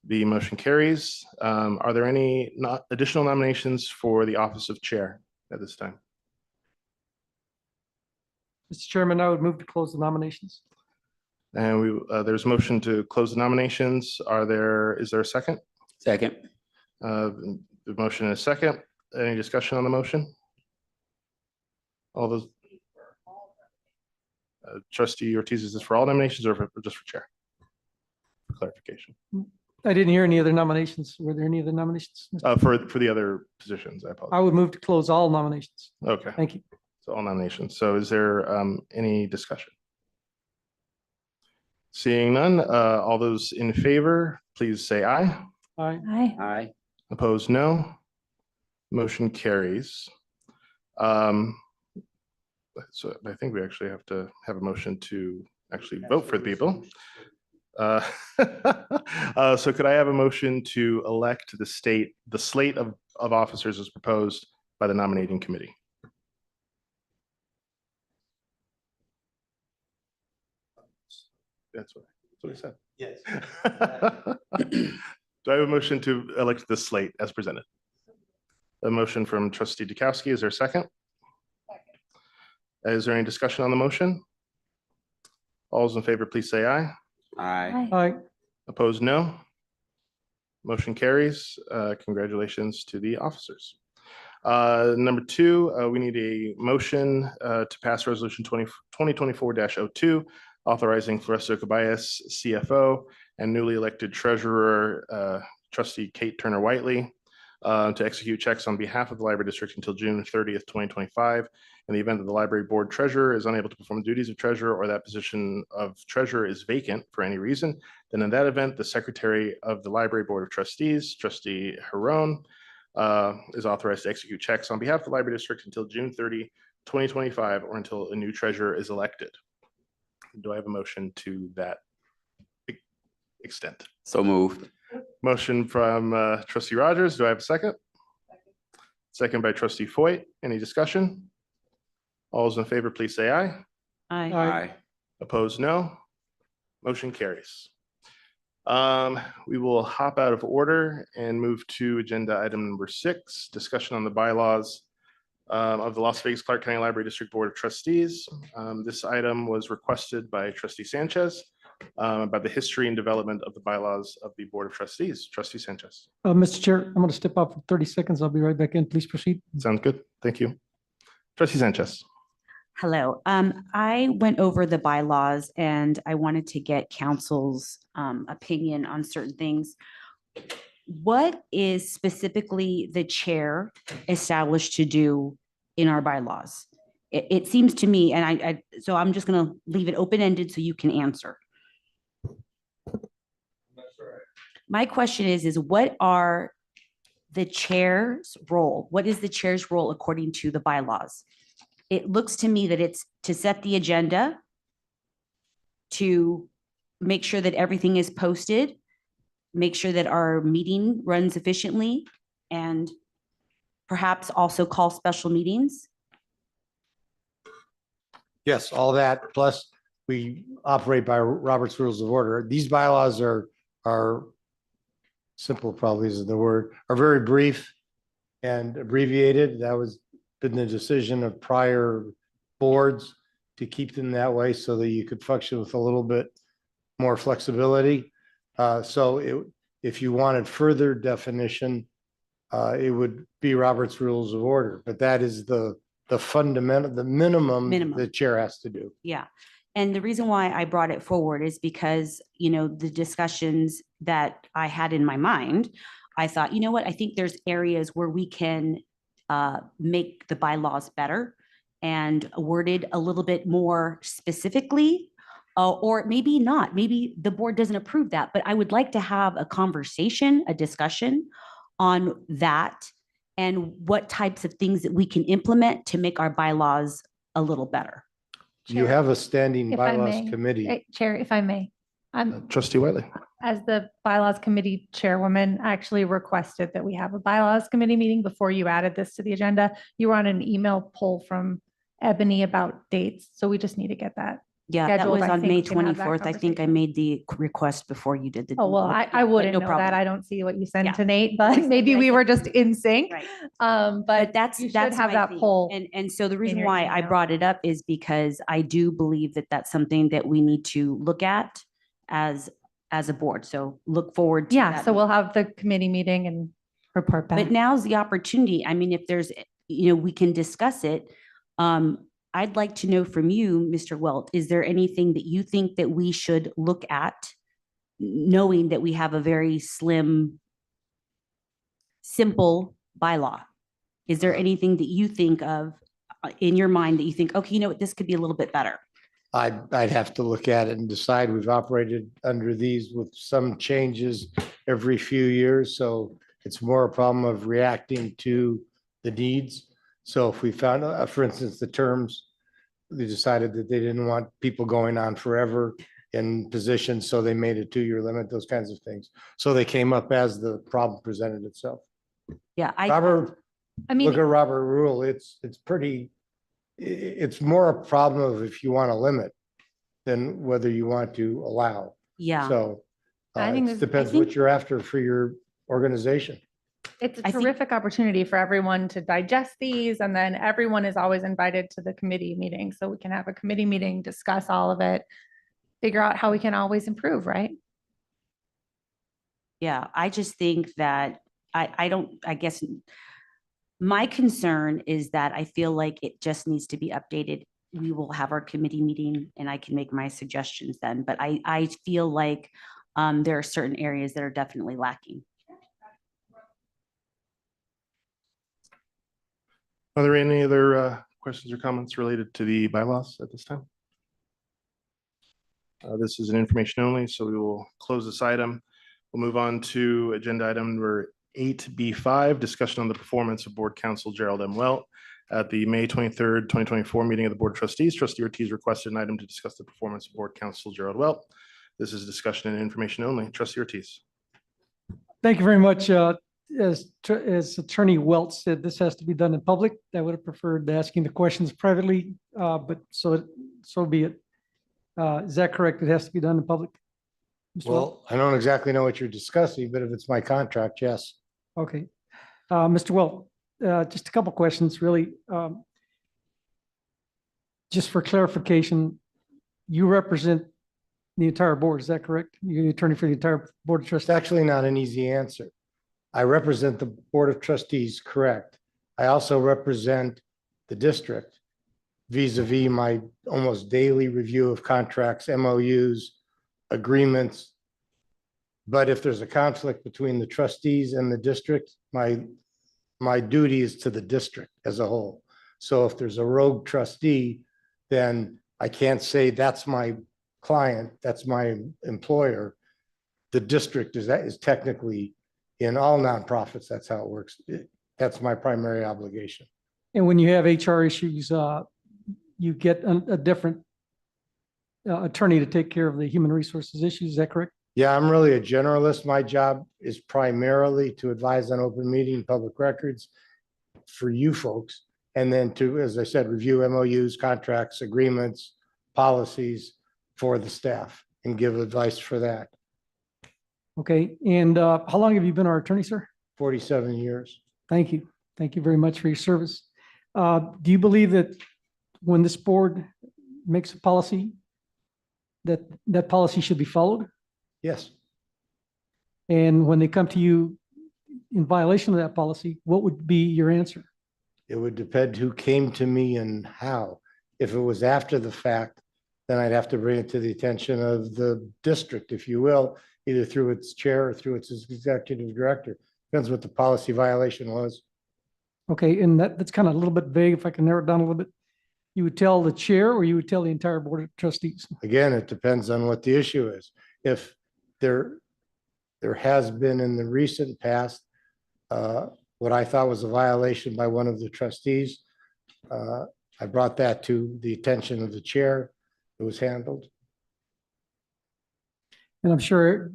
The motion carries. Are there any additional nominations for the office of chair at this time? Mr. Chairman, I would move to close the nominations. And there's a motion to close the nominations. Is there a second? Second. The motion is second. Any discussion on the motion? All those. Trustee Ortiz, is this for all nominations or just for chair? For clarification. I didn't hear any other nominations. Were there any other nominations? For the other positions, I apologize. I would move to close all nominations. Okay. Thank you. So all nominations. So is there any discussion? Seeing none, all those in favor, please say aye. Aye. Aye. Aye. Opposed, no. Motion carries. So I think we actually have to have a motion to actually vote for the people. So could I have a motion to elect the slate of officers as proposed by the nominating committee? That's what I said. Yes. Do I have a motion to elect the slate as presented? A motion from Trustee Dukowski. Is there a second? Is there any discussion on the motion? All those in favor, please say aye. Aye. Aye. Opposed, no. Motion carries. Congratulations to the officers. Number 2, we need a motion to pass resolution 2024-02, authorizing Floresto Cabayas, CFO, and newly elected treasurer, Trustee Kate Turner Whiteley, to execute checks on behalf of the library district until June 30th, 2025. In the event that the library board treasurer is unable to perform the duties of treasurer or that position of treasurer is vacant for any reason, then in that event, the secretary of the library board of trustees, Trustee Huron, is authorized to execute checks on behalf of the library district until June 30, 2025, or until a new treasurer is elected. Do I have a motion to that extent? So moved. Motion from trustee Rogers. Do I have a second? Second by trustee Foyt. Any discussion? All those in favor, please say aye. Aye. Aye. Opposed, no. Motion carries. We will hop out of order and move to agenda item number 6, discussion on the bylaws of the Las Vegas Clark County Library District Board of Trustees. This item was requested by trustee Sanchez about the history and development of the bylaws of the Board of Trustees. Trustee Sanchez. Mr. Chair, I'm going to step out for 30 seconds. I'll be right back in. Please proceed. Sounds good. Thank you. Trustee Sanchez. Hello. I went over the bylaws and I wanted to get council's opinion on certain things. What is specifically the chair established to do in our bylaws? It seems to me, and so I'm just going to leave it open-ended so you can answer. My question is what are the chair's role? What is the chair's role according to the bylaws? It looks to me that it's to set the agenda, to make sure that everything is posted, make sure that our meeting runs efficiently, and perhaps also call special meetings. Yes, all that, plus we operate by Robert's Rules of Order. These bylaws are simple, probably isn't the word, are very brief and abbreviated. That was been the decision of prior boards to keep them that way so that you could function with a little bit more flexibility. If you wanted further definition, it would be Robert's Rules of Order, but that is the fundamental, the minimum the chair has to do. Yeah. And the reason why I brought it forward is because, you know, the discussions that I had in my mind, I thought, you know what, I think there's areas where we can make the bylaws better and worded a little bit more specifically, or maybe not. Maybe the board doesn't approve that, but I would like to have a conversation, a discussion on that and what types of things that we can implement to make our bylaws a little better. You have a standing If I bylaws may, committee. Chair, if I may, I'm, Trustee Whiteley. as the bylaws committee chairwoman, actually requested that we have a bylaws committee meeting before you added this to the agenda. You were on an email poll from Ebony about dates, so we just need to get that. Yeah, that scheduled. was I on think May we can have that 24th. I think I conversation. made the request before you did the. Oh, well, I but wouldn't no know that. problem. I don't see what you sent Yeah. to Nate, but Yes, maybe yes, we yes. were just in sync. Right. But That's, you should that's have my that thing. poll. And so the reason your why I email. brought it up is because I do believe that that's something that we need to look at as a board. So look forward to Yeah, that. so we'll have the committee meeting and report back. But now's the opportunity. I mean, if there's, you know, we can discuss it. I'd like to know from you, Mr. Welt, is there anything that you think that we should look at, knowing that we have a very slim, simple bylaw? Is there anything that you think of in your mind that you think, okay, you know what, this could be a little bit better? I'd have to look at it and decide. We've operated under these with some changes every few years, so it's more a problem of reacting to the needs. So if we found, for instance, the terms, they decided that they didn't want people going on forever in positions, so they made a 2-year limit, those kinds of things. So they came up as the problem presented itself. Yeah, Robert, I mean, look at Robert Rule, it's pretty, it's more a problem of if you want to limit than whether you want to allow. yeah. So I think it there's- depends what you're after for your organization. it's a I think- terrific opportunity for everyone to digest these, and then everyone is always invited to the committee meeting, so we can have a committee meeting, discuss all of it, figure out how we can always improve, right? Yeah, I just think that I guess my concern is that I feel like it just needs to be updated. We will have our committee meeting and I can make my suggestions then, but I feel like there are certain areas that are definitely lacking. Are there any other questions or comments related to the bylaws at this time? This is an information only, so we will close this item. We'll move on to agenda item number 8B5, discussion on the performance of Board Counsel Gerald M. Welt. At the May 23rd, 2024 meeting of the Board of Trustees, Trustee Ortiz requested an item to discuss the performance of Board Counsel Gerald Welt. This is discussion and information only. Trustee Ortiz. Thank you very much. As Attorney Welch said, this has to be done in public. I would have preferred asking the questions privately, but so be it. Is that correct? It has to be done in public? Mr. Welch? Well, I don't exactly know what you're discussing, but if it's my contract, yes. Okay. Mr. Welch, just a couple questions, really. Just for clarification, you represent the entire board, is that correct? You're the attorney for the entire board of It's trustees? actually not an easy answer. I represent the Board of Trustees, correct. I also represent the district vis-a-vis my almost daily review of contracts, MOUs, agreements. But if there's a conflict between the trustees and the district, my duty is to the district as a whole. So if there's a rogue trustee, then I can't say that's my client, that's my employer. The district is technically, in all nonprofits, that's how it works. That's my primary obligation. And when you have HR issues, you get a different attorney to take care of the human resources issues, is that correct? Yeah, I'm really a generalist. My job is primarily to advise on open meeting, public records for you folks. And then to, as I said, review MOUs, contracts, agreements, policies for the staff and give advice for that. Okay, and how long have you been our attorney, sir? 47 years. Thank you. Thank you very much for your service. Do you believe that when this board makes a policy, that policy should be followed? Yes. And when they come to you in violation of that policy, what would be your answer? It would depend who came to me and how. If it was after the fact, then I'd have to bring it to the attention of the district, if you will, either through its chair or through its executive director. Depends what the policy violation was. Okay, and that's kind of a little bit vague, if I can narrow it down a little bit. You would tell the chair or you would tell the entire board of trustees? Again, it depends on what the issue is. If there has been in the recent past, what I thought was a violation by one of the trustees, I brought that to the attention of the chair. It was handled. And I'm sure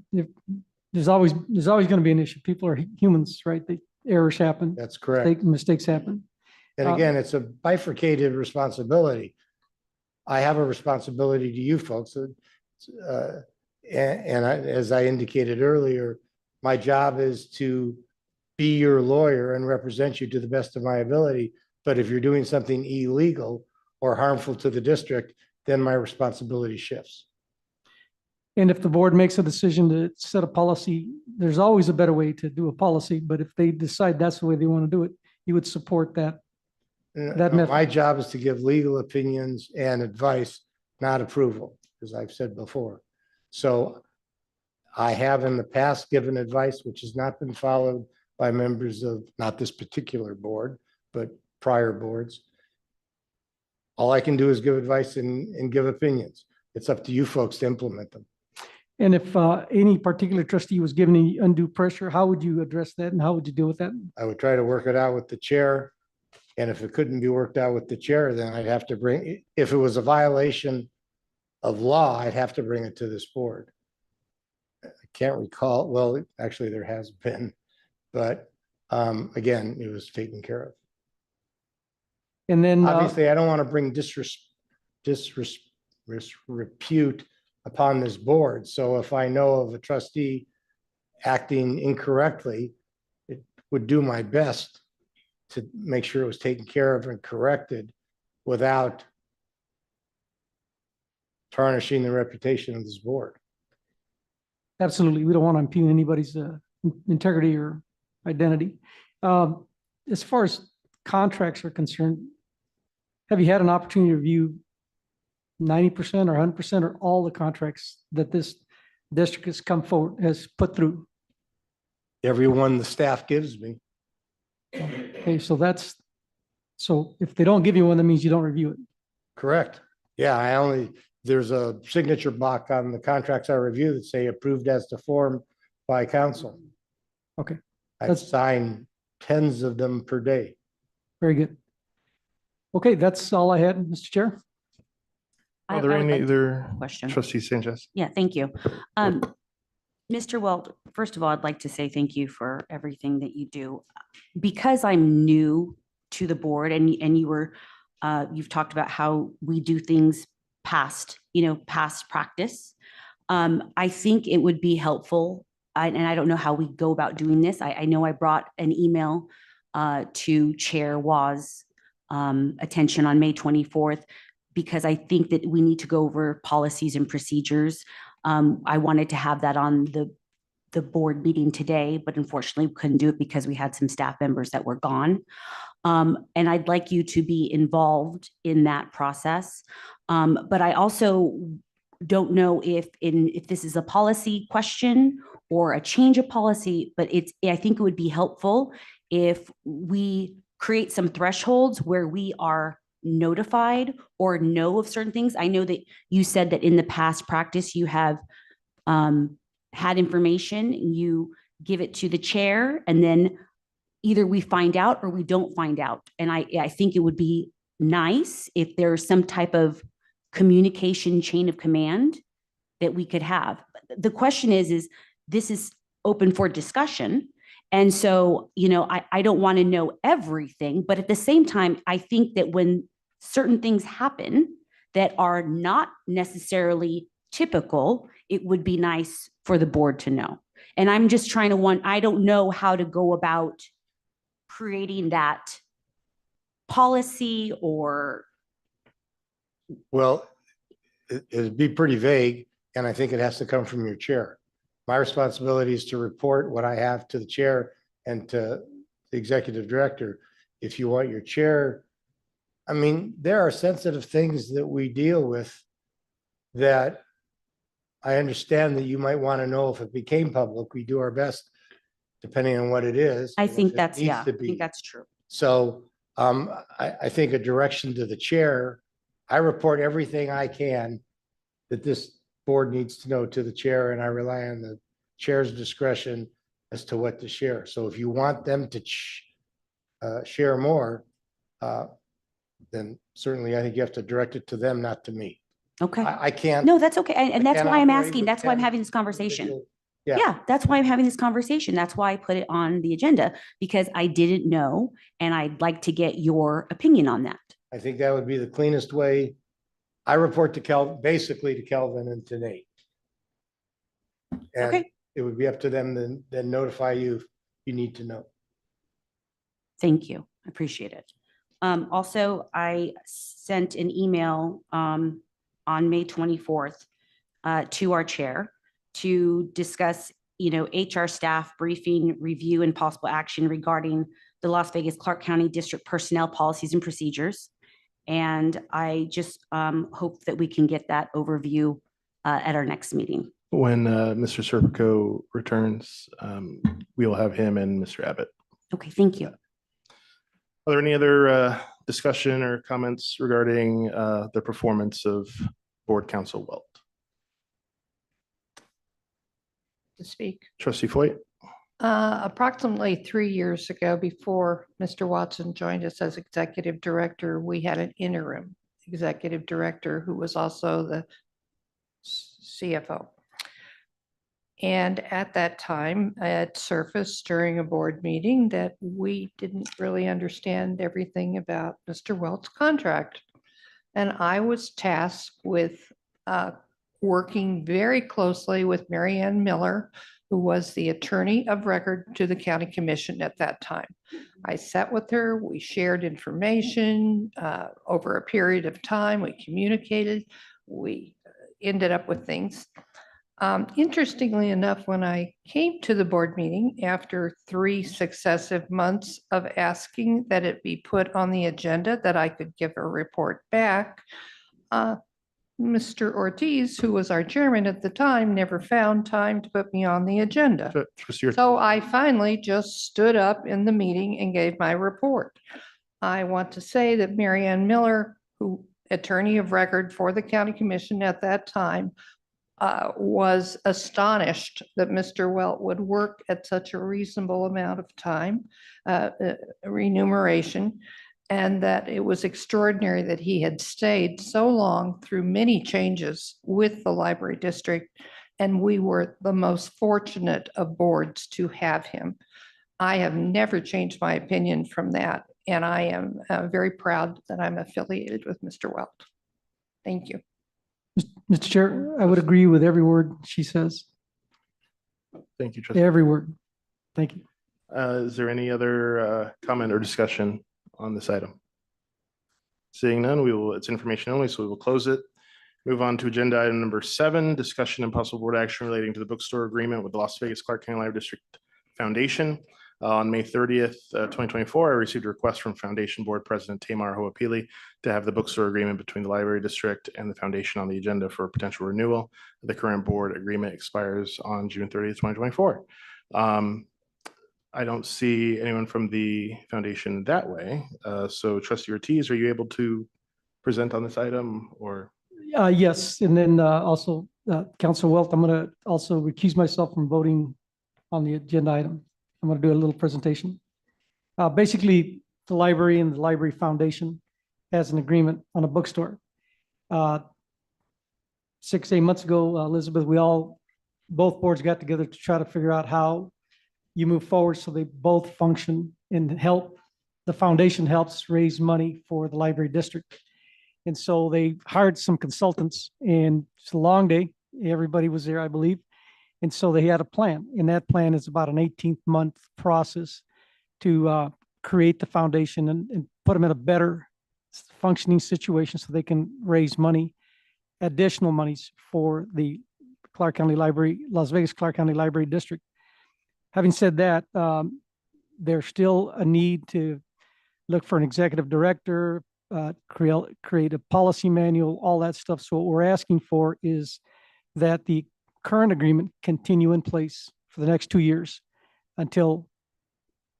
there's always going to be an issue. People are humans, right? Errors happen. That's correct. Mistakes happen. And again, it's a bifurcated responsibility. I have a responsibility to you folks. As I indicated earlier, my job is to be your lawyer and represent you to the best of my ability. But if you're doing something illegal or harmful to the district, then my responsibility shifts. And if the board makes a decision to set a policy, there's always a better way to do a policy. But if they decide that's the way they want to do it, you would support that. Method. My job is to give legal opinions and advice, not approval, as I've said before. So I have in the past given advice which has not been followed by members of not this particular board, but prior boards. All I can do is give advice and give opinions. It's up to you folks to implement them. And if any particular trustee was given any undue pressure, how would you address that and how would you deal with that? I would try to work it out with the chair. And if it couldn't be worked out with the chair, then I'd have to bring, if it was a violation of law, I'd have to bring it to this board. I can't recall, well, actually there has been, but again, it was taken care of. And then obviously I don't want to bring disrepute upon this board. So if I know of a trustee acting incorrectly, it would do my best to make sure it was taken care of and corrected without tarnishing the reputation of this board. Absolutely. We don't want to impugn anybody's integrity or identity. As far as contracts are concerned, have you had an opportunity to review 90% or 100% or all the contracts that this district has come forward, has put through? Every one the staff gives me. Okay, so if they don't give you one, that means you don't review it. Correct. Yeah, there's a signature block on the contracts I review that say approved as to form by counsel. Okay. I sign tens of them per day. Very good. Okay, that's all I had, Mr. Chair. Are there any other question? Trustee Sanchez? Yeah, thank you. Mr. Weld, first of all, I'd like to say thank you for everything that you do. Because I'm new to the board and you've talked about how we do things past practice. I think it would be helpful, and I don't know how we go about doing this. I know I brought an email to Chair Wah's attention on May 24th, because I think that we need to go over policies and procedures. I wanted to have that on the board meeting today, but unfortunately we couldn't do it because we had some staff members that were gone. And I'd like you to be involved in that process. But I also don't know if this is a policy question or a change of policy, but I think it would be helpful if we create some thresholds where we are notified or know of certain things. I know that you said that in the past practice, you have had information, you give it to the chair, and then either we find out or we don't find out. And I think it would be nice if there's some type of communication chain of command that we could have. The question is this is open for discussion. And so, I don't want to know everything, but at the same time, I think that when certain things happen that are not necessarily typical, it would be nice for the board to know. And I'm just trying to I don't know how to go about creating that policy or. Well, it'd be pretty vague, and I think it has to come from your chair. My responsibility is to report what I have to the chair and to the executive director. If you want your chair, there are sensitive things that we deal with that I understand that you might want to know if it became public. We do our best, depending on what it is. I and think if it that's, needs yeah, to I be. think that's true. So I think a direction to the chair, I report everything I can that this board needs to know to the chair, and I rely on the chair's discretion as to what to share. So if you want them to share more, then certainly I think you have to direct it to them, not to me. Okay. I can't. No, that's okay. And that's can't why I'm operate asking. with That's why I'm 10 having this conversation. individual- Yeah, that's why I'm having this conversation. That's why I put it on the agenda, because I didn't know, and I'd like to get your opinion on that. I think that would be the cleanest way. I report to basically to Kelvin and to Nate. And Okay. it would be up to them to then notify you if you need to know. Thank you. I appreciate it. Also, I sent an email on May 24th to our chair to discuss, HR staff briefing, review, and possible action regarding the Las Vegas Clark County District personnel policies and procedures. And I just hope that we can get that overview at our next meeting. When Mr. Serpico returns, we will have him and Mr. Abbott. Okay, thank you. Are there any other discussion or comments regarding the performance of Board Counsel Welt? To speak. Trustee Foyt? Approximately 3 years ago, before Mr. Watson joined us as executive director, we had an interim executive director who was also the CFO. And at that time, it surfaced during a board meeting that we didn't really understand everything about Mr. Welt's contract. And I was tasked with working very closely with Mary Ann Miller, who was the attorney of record to the county commission at that time. I sat with her, we shared information over a period of time, we communicated, we ended up with things. Interestingly enough, when I came to the board meeting after 3 successive months of asking that it be put on the agenda, that I could give a report back, Mr. Ortiz, who was our chairman at the time, never found time to put me on the agenda. So I finally just stood up in the meeting and gave my report. I want to say that Mary Ann Miller, who attorney of record for the county commission at that time, was astonished that Mr. Welt would work at such a reasonable amount of time, remuneration, and that it was extraordinary that he had stayed so long through many changes with the library district And we were the most fortunate of boards to have him. I have never changed my opinion from that. And I am very proud that I'm affiliated with Mr. Welt. Thank you. Mr. Chair, I would agree with every word she says, Thank you, Trustee. every word. Thank you. Is there any other comment or discussion on this item? Seeing none, it's information only, so we will close it. Move on to agenda item number 7, discussion and possible board action relating to the bookstore agreement with the Las Vegas Clark County Library District Foundation. On May 30th, 2024, I received a request from Foundation Board President Tamar Hoapili to have the bookstore agreement between the library district and the foundation on the agenda for potential renewal. The current board agreement expires on June 30th, 2024. I don't see anyone from the foundation that way. So Trustee Ortiz, are you able to present on this item or? Yes, and then also Council Welt, I'm going to also recuse myself from voting on the agenda item. I'm going to do a little presentation. Basically, the library and the library foundation has an agreement on a bookstore. 6-8 months ago, Elizabeth, both boards got together to try to figure out how you move forward so they both function and help. The foundation helps raise money for the library district. And so they hired some consultants, and it's a long day. Everybody was there, I believe. And so they had a plan, and that plan is about an 18-month process to create the foundation and put them in a better functioning situation so they can raise money, additional monies for the Clark County Library, Las Vegas Clark County Library District. Having said that, there's still a need to look for an executive director, create a policy manual, all that stuff. So what we're asking for is that the current agreement continue in place for the next 2 years until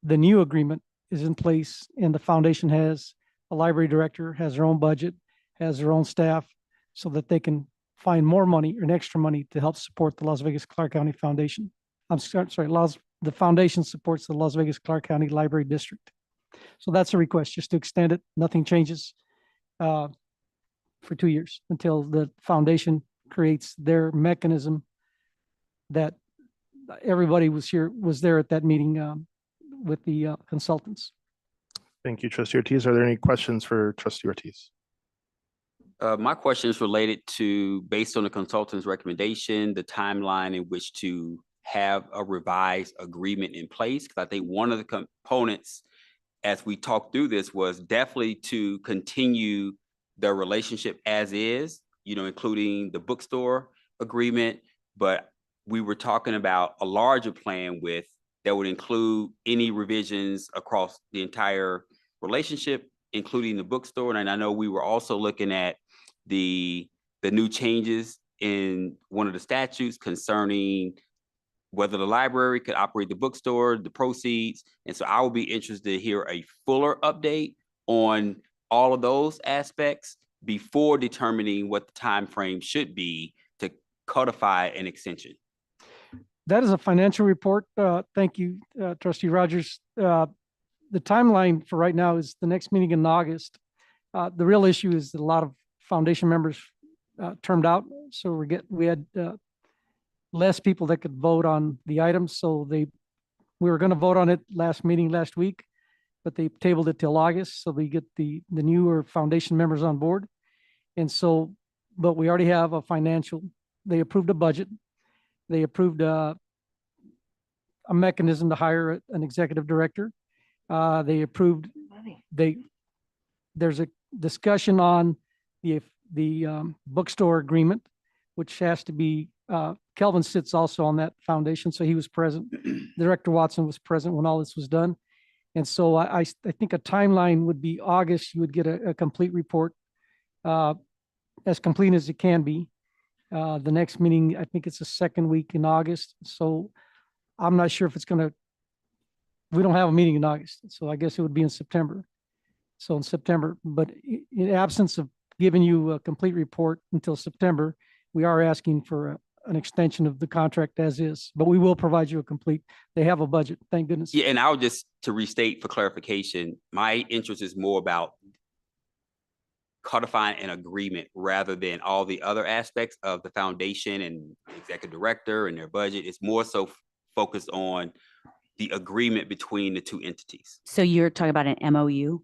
the new agreement is in place and the foundation has a library director, has their own budget, has their own staff, so that they can find more money or extra money to help support the Las Vegas Clark County Foundation. I'm sorry, the foundation supports the Las Vegas Clark County Library District. So that's a request, just to extend it. Nothing changes for 2 years until the foundation creates their mechanism that everybody was there at that meeting with the consultants. Thank you, Trustee Ortiz. Are there any questions for Trustee Ortiz? My question is related to, based on the consultant's recommendation, the timeline in which to have a revised agreement in place. Because I think one of the components as we talked through this was definitely to continue the relationship as is, including the bookstore agreement. But we were talking about a larger plan that would include any revisions across the entire relationship, including the bookstore. And I know we were also looking at the new changes in one of the statutes concerning whether the library could operate the bookstore, the proceeds. And so I would be interested to hear a fuller update on all of those aspects before determining what the time frame should be to codify an extension. That is a financial report. Thank you, Trustee Rogers. The timeline for right now is the next meeting in August. The real issue is that a lot of foundation members termed out. So we had less people that could vote on the items. So we were going to vote on it last week, but they tabled it till August. So they get the newer foundation members on board. And so, but we already have a financial, they approved a budget. They approved a mechanism to hire an executive director. They approved, there's a discussion on the bookstore agreement, which has to be, Kelvin sits also on that foundation, so he was present. Director Watson was present when all this was done. And so I think a timeline would be August. You would get a complete report, as complete as it can be. The next meeting, I think it's the second week in August. So I'm not sure if it's we don't have a meeting in August. So I guess it would be in September. So in September, but in absence of giving you a complete report until September, we are asking for an extension of the contract as is, but we will provide you they have a budget, thank goodness. Yeah, and I'll just, to restate for clarification, my interest is more about codifying an agreement rather than all the other aspects of the foundation and executive director and their budget. It's more so focused on the agreement between the two entities. So you're talking about an MOU?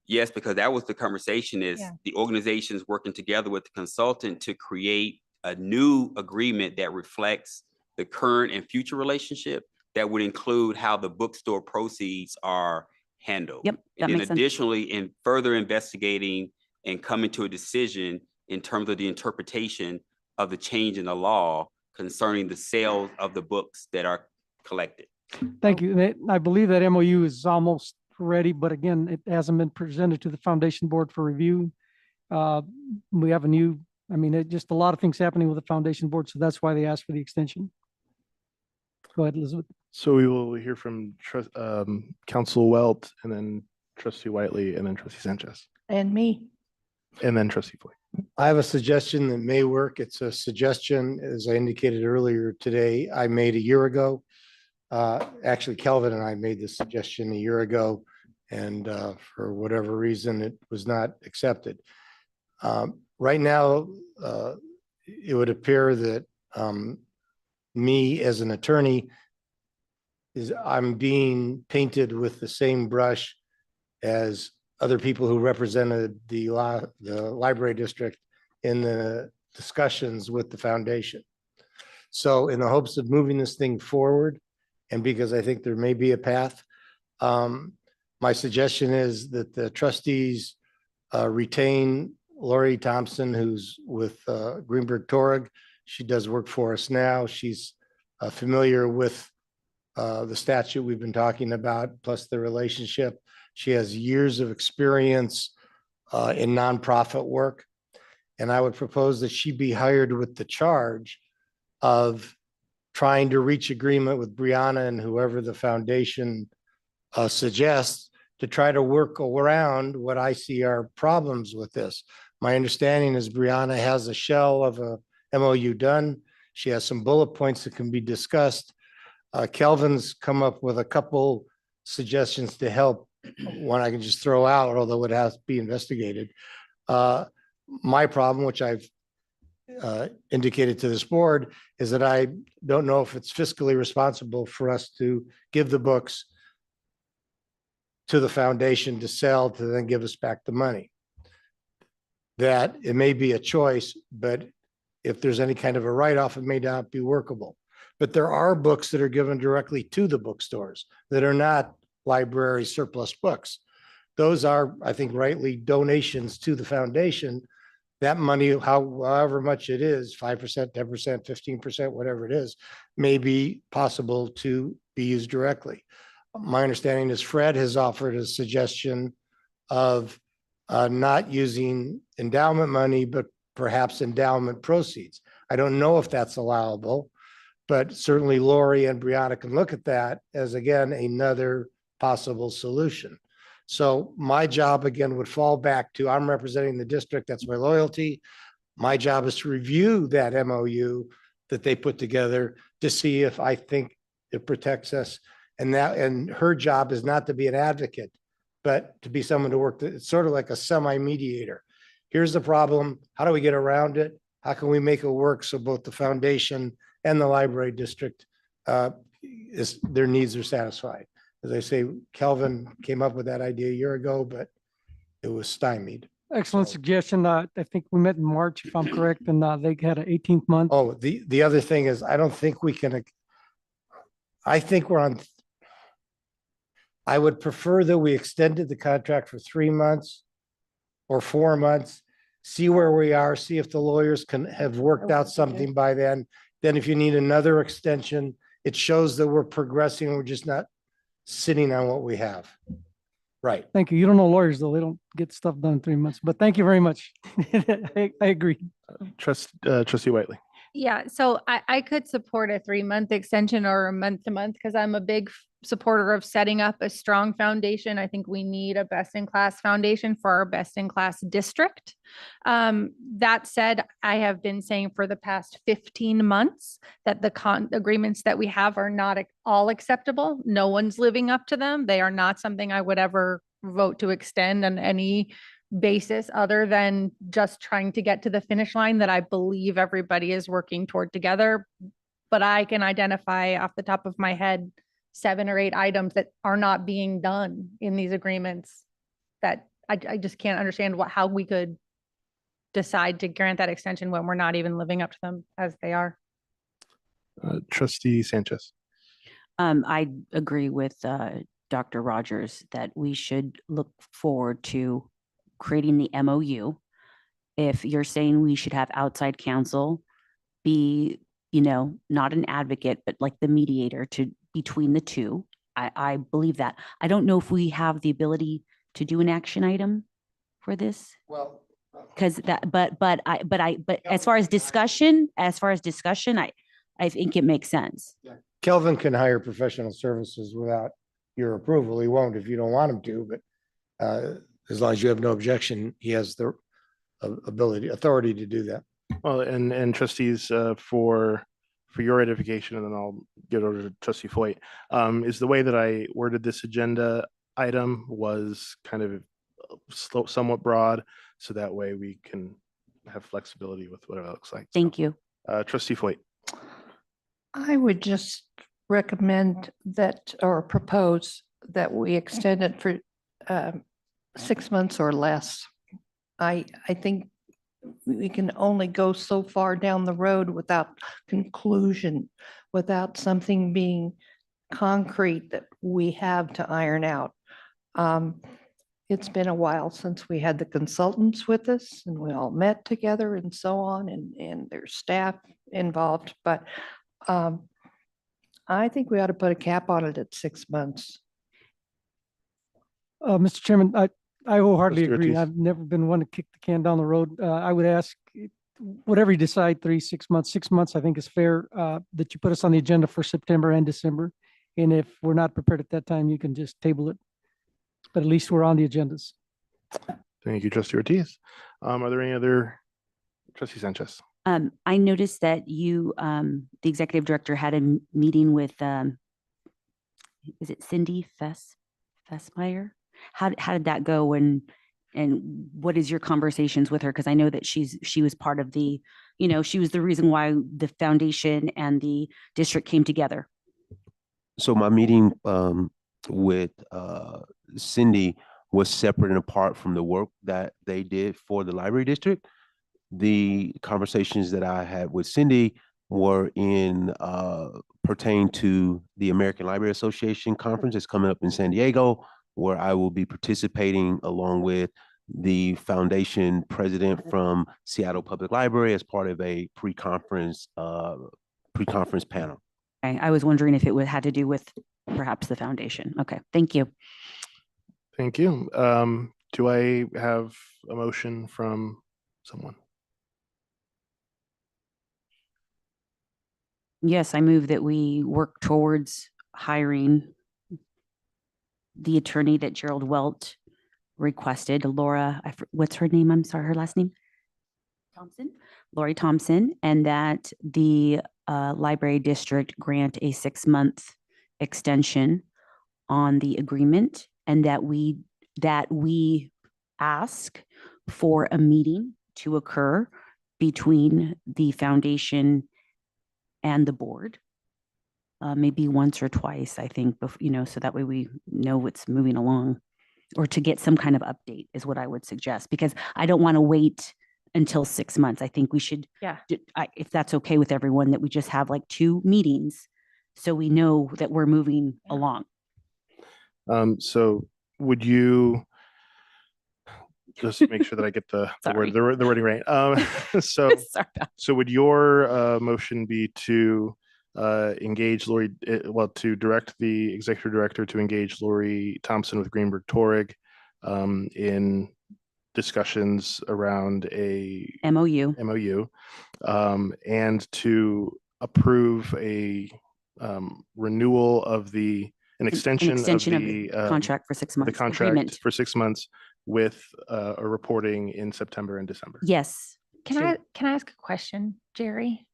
Yes, because that was the conversation is Yeah. the organizations working together with the consultant to create a new agreement that reflects the current and future relationship that would include how the bookstore proceeds are handled. Yep, that And then makes sense. additionally, in further investigating and coming to a decision in terms of the interpretation of the change in the law concerning the sales of the books that are collected. Thank you. I believe that MOU is almost ready, but again, it hasn't been presented to the foundation board for review. We have just a lot of things happening with the foundation board, so that's why they asked for the extension. Go ahead, Elizabeth. So we will hear from Counsel Welt, and then Trustee Whiteley, and then Trustee Sanchez, And me. and then Trustee Floyd. I have a suggestion that may work. It's a suggestion, as I indicated earlier today, I made a year ago. Actually, Kelvin and I made this suggestion a year ago, and for whatever reason, it was not accepted. Right now, it would appear that me as an attorney I'm being painted with the same brush as other people who represented the library district in the discussions with the foundation. So in the hopes of moving this thing forward, and because I think there may be a path, my suggestion is that the trustees retain Lori Thompson, who's with Greenberg Torg. She does work for us now. She's familiar with the statute we've been talking about, plus the relationship. She has years of experience in nonprofit work. And I would propose that she be hired with the charge of trying to reach agreement with Brianna and whoever the foundation suggests to try to work around what I see are problems with this. My understanding is Brianna has a shell of a MOU done. She has some bullet points that can be discussed. Kelvin's come up with a couple suggestions to help. One I can just throw out, although it has to be investigated. My problem, which I've indicated to this board, is that I don't know if it's fiscally responsible for us to give the books to the foundation to sell to then give us back the money. That it may be a choice, but if there's any kind of a write-off, it may not be workable. But there are books that are given directly to the bookstores that are not library surplus books. Those are, I think, rightly donations to the foundation. That money, however much it is, 5%, 10%, 15%, whatever it is, may be possible to be used directly. My understanding is Fred has offered a suggestion of not using endowment money, but perhaps endowment proceeds. I don't know if that's allowable, but certainly Lori and Brianna can look at that as, again, another possible solution. So my job, again, would fall back to, I'm representing the district, that's my loyalty. My job is to review that MOU that they put together to see if I think it protects us. And her job is not to be an advocate, but to be someone to work, it's sort of like a semi-mediator. Here's the problem, how do we get around it? How can we make it work so both the foundation and the library district, their needs are satisfied? As I say, Kelvin came up with that idea a year ago, but it was stymied. Excellent So- suggestion. I think we met in March, if I'm correct, and they had an 18th month. Oh, the other thing is, I don't think we can, I think we're on, I would prefer that we extended the contract for 3 months or 4 months, see where we are, see if the lawyers can have worked out something by then. Then if you need another extension, it shows that we're progressing. We're just not sitting on what we have. Right. Thank you. You don't know lawyers, though. They don't get stuff done in 3 months, but thank you very much. I agree. Trustee Whiteley. Yeah, so I could support a 3-month extension or a month-to-month because I'm a big supporter of setting up a strong foundation. I think we need a best-in-class foundation for our best-in-class district. That said, I have been saying for the past 15 months that the agreements that we have are not all acceptable. No one's living up to them. They are not something I would ever vote to extend on any basis other than just trying to get to the finish line that I believe everybody is working toward together. But I can identify off the top of my head 7 or 8 items that are not being done in these agreements that I just can't understand how we could decide to grant that extension when we're not even living up to them as they are. Trustee Sanchez. I agree with Dr. Rogers that we should look forward to creating the MOU. If you're saying we should have outside counsel be, not an advocate, but like the mediator between the two, I believe that. I don't know if we have the ability to do an action item for this. Well, Because that, but as far as discussion, I think it makes sense. Kelvin can hire professional services without your approval. He won't if you don't want him to, but as long as you have no objection, he has the authority to do that. Well, and trustees, for your edification, and then I'll get over to Trustee Foyt, is the way that I worded this agenda item was kind of somewhat broad, so that way we can have flexibility with whatever it looks like. Thank you. Trustee Foyt. I would just recommend that or propose that we extend it for 6 months or less. I think we can only go so far down the road without conclusion, without something being concrete that we have to iron out. It's been a while since we had the consultants with us and we all met together and so on, and their staff involved, but I think we ought to put a cap on it at 6 months. Mr. Chairman, I wholeheartedly Trustee agree. Ortiz. I've never been one to kick the can down the road. I would ask, whatever you decide, 3, 6 months, 6 months, I think is fair, that you put us on the agenda for September and December. And if we're not prepared at that time, you can just table it. But at least we're on the agendas. Thank you, Trustee Ortiz. Are there any other? Trustee Sanchez. I noticed that you, the executive director, had a meeting with, is it Cindy Fessmeyer? How did that go, and what is your conversations with her? Because I know that she was part of the, she was the reason why the foundation and the district came together. So my meeting with Cindy was separate and apart from the work that they did for the library district. The conversations that I had with Cindy were pertain to the American Library Association conference that's coming up in San Diego, where I will be participating along with the foundation president from Seattle Public Library as part of a pre-conference panel. Okay, I was wondering if it had to do with perhaps the foundation. Okay, thank you. Thank you. Do I have a motion from someone? Yes, I move that we work towards hiring the attorney that Gerald Welt requested, Laura, what's her name? I'm sorry, her last name? Thompson? Lori Thompson, and that the library district grant a 6-month extension on the agreement, and that we ask for a meeting to occur between the foundation and the board, maybe once or twice, I think, so that way we know what's moving along, or to get some kind of update is what I would suggest, because I don't want to wait until 6 months. I think we should, if that's okay with everyone, that we just have like 2 meetings so we know that we're moving along. So would you just make sure that I get the wording right? So would your motion be to engage Lori, to direct the executive director to engage Lori Thompson with Greenberg Torig in discussions around a MOU, and to approve a renewal of an extension of the contract for 6 months. The contract for 6 months with a reporting in September and December. Yes. Can I ask a question, Jerry?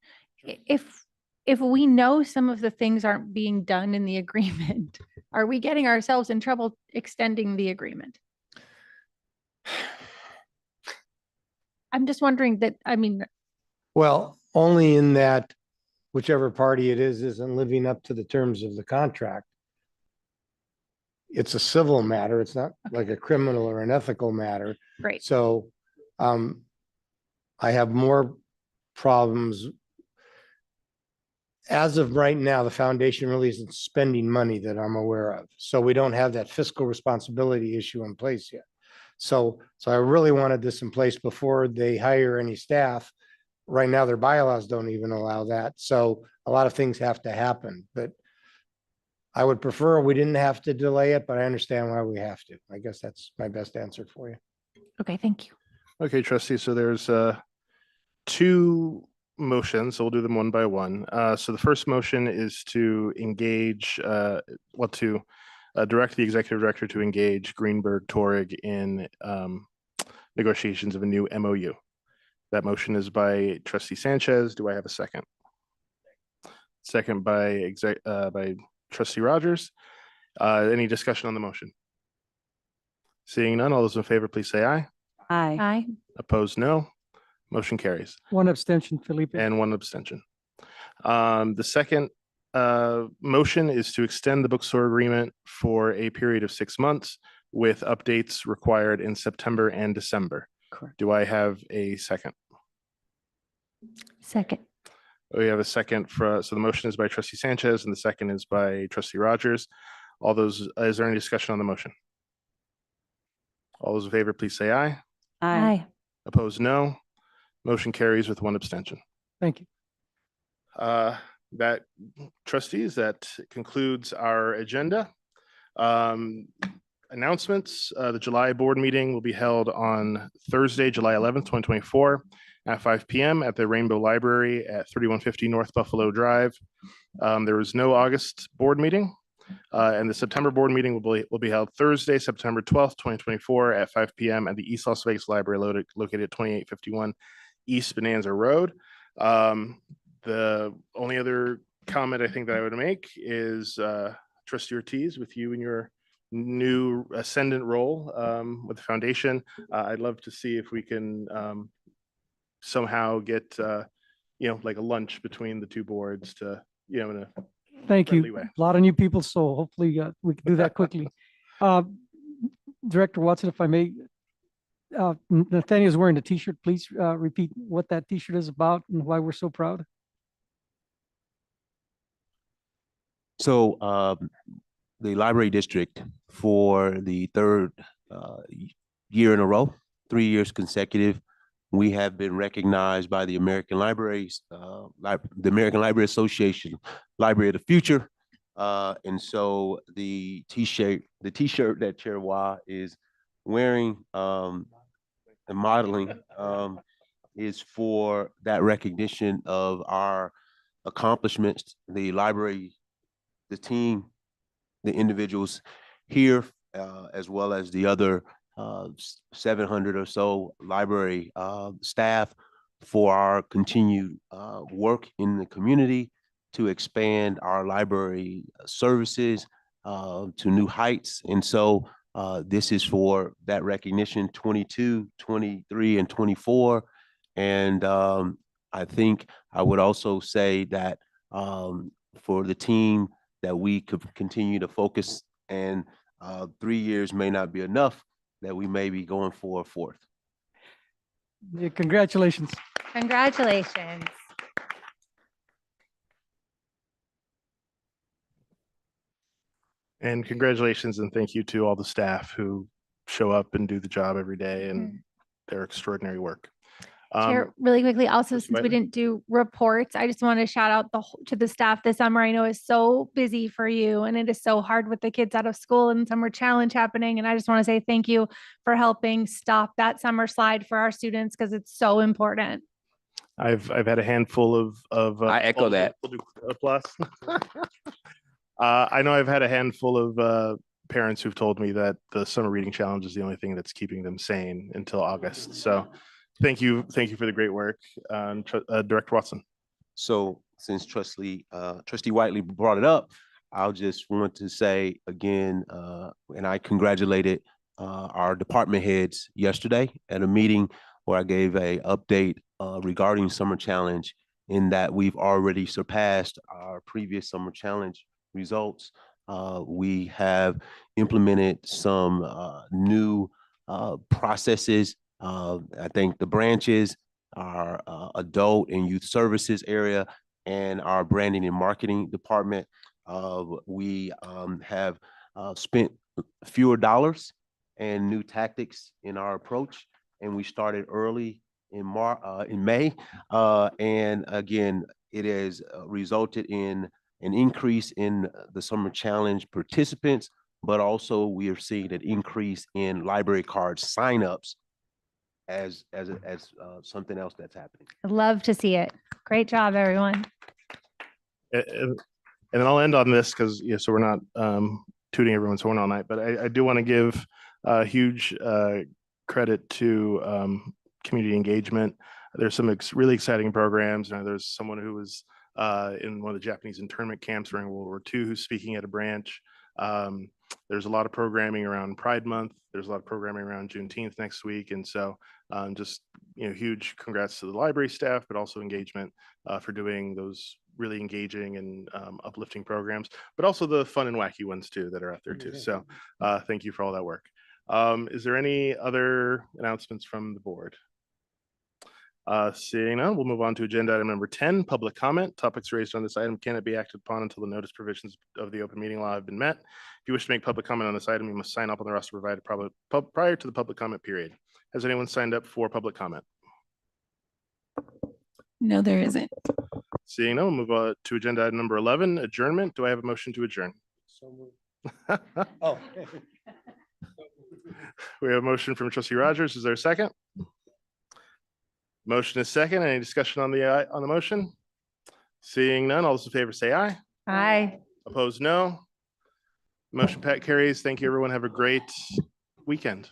If we know some of the things aren't being done in the agreement, are we getting ourselves in trouble extending the agreement? I'm just wondering that, I mean, Well, only in that whichever party it is isn't living up to the terms of the contract. It's a civil matter. It's not like a criminal or an ethical matter. great. So I have more problems. As of right now, the foundation really isn't spending money that I'm aware of. So we don't have that fiscal responsibility issue in place yet. So I really wanted this in place before they hire any staff. Right now, their bylaws don't even allow that. So a lot of things have to happen, but I would prefer we didn't have to delay it, but I understand why we have to. I guess that's my best answer for you. Okay, thank you. Okay, trustee. So there's two motions. So we'll do them one by one. So the first motion is to engage, direct the executive director to engage Greenberg Torig in negotiations of a new MOU. That motion is by trustee Sanchez. Do I have a second? Second by trustee Rogers. Any discussion on the motion? Seeing none, all those in favor, please say aye. Aye. Aye. Opposed, no. Motion carries. One abstention, Felipe. And one abstention. The second motion is to extend the bookstore agreement for a period of 6 months with updates required in September and December. Correct. Do I have a second? Second. We have a second so the motion is by trustee Sanchez and the second is by trustee Rogers. Is there any discussion on the motion? All those in favor, please say aye. Aye. Opposed, no. Motion carries with one abstention. Thank you. Trustees, that concludes our agenda. Announcements. The July board meeting will be held on Thursday, July 11th, 2024 at 5 p.m. at the Rainbow Library at 3150 North Buffalo Drive. There was no August board meeting. And the September board meeting will be held Thursday, September 12th, 2024 at 5 p.m. at the East Las Vegas Library located at 2851 East Bonanza Road. The only other comment I think that I would make is trustee Ortiz, with you in your new ascendant role with the foundation. I'd love to see if we can somehow get like a lunch between the two boards to in a Thank friendly you. way. A lot of new people, so hopefully we can do that quickly. Director Watson, if I may, Nathaniel's wearing a t-shirt. Please repeat what that t-shirt is about and why we're so proud. So the library district for the third year in a row, 3 years consecutive, we have been recognized by the American Libraries, the American Library Association, Library of the Future. And so the t-shirt that Chair Wah is wearing and modeling is for that recognition of our accomplishments, the library, the team, the individuals here, as well as the other 700 or so library staff for our continued work in the community to expand our library services to new heights. And so this is for that recognition 22, 23, and 24. And I think I would also say that for the team that we could continue to focus, and 3 years may not be enough, that we may be going for a fourth. Yeah, congratulations. Congratulations. And congratulations and thank you to all the staff who show up and do the job every day and their extraordinary work. Chair, really quickly, also, Trustee since we Whiteley? didn't do reports, I just want to shout out to the staff this summer. I know it's so busy for you and it is so hard with the kids out of school and summer challenge happening. And I just want to say thank you for helping stop that summer slide for our students because it's so important. I've had a handful of I echo that. We'll do applause. I know I've had a handful of parents who've told me that the summer reading challenge is the only thing that's keeping them sane until August. So thank you for the great work, Director Watson. So since Trustee Whiteley brought it up, I'll just want to say again, and I congratulated our department heads yesterday at a meeting where I gave a update regarding Summer Challenge in that we've already surpassed our previous Summer Challenge results. We have implemented some new processes. I think the branches, our adult and youth services area, and our branding and marketing department. We have spent fewer dollars and new tactics in our approach, and we started early in May. And again, it has resulted in an increase in the Summer Challenge participants, but also we are seeing an increase in library card signups as something else that's happening. Love to see it. Great job, everyone. And then I'll end on this because, yeah, so we're not tooting everyone's horn all night, but I do want to give huge credit to community engagement. There's some really exciting programs. There's someone who was in one of the Japanese internment camps during World War II who's speaking at a branch. There's a lot of programming around Pride Month. There's a lot of programming around Juneteenth next week. And so just, huge congrats to the library staff, but also engagement for doing those really engaging and uplifting programs, but also the fun and wacky ones too that are out there too. So thank you for all that work. Is there any other announcements from the board? Seeing none, we'll move on to agenda item number 10, public comment. Topics raised on this item cannot be acted upon until the notice provisions of the open meeting law have been met. If you wish to make public comment on this item, you must sign up on the roster provided prior to the public comment period. Has anyone signed up for public comment? No, there isn't. Seeing no, we'll move on to agenda item number 11, adjournment. Do I have a motion to adjourn? Oh. We have a motion from Trustee Rogers. Is there a second? Motion is second. Any discussion on the motion? Seeing none, all those in favor say aye. Aye. Opposed, no. Motion carries. Thank you, everyone. Have a great weekend.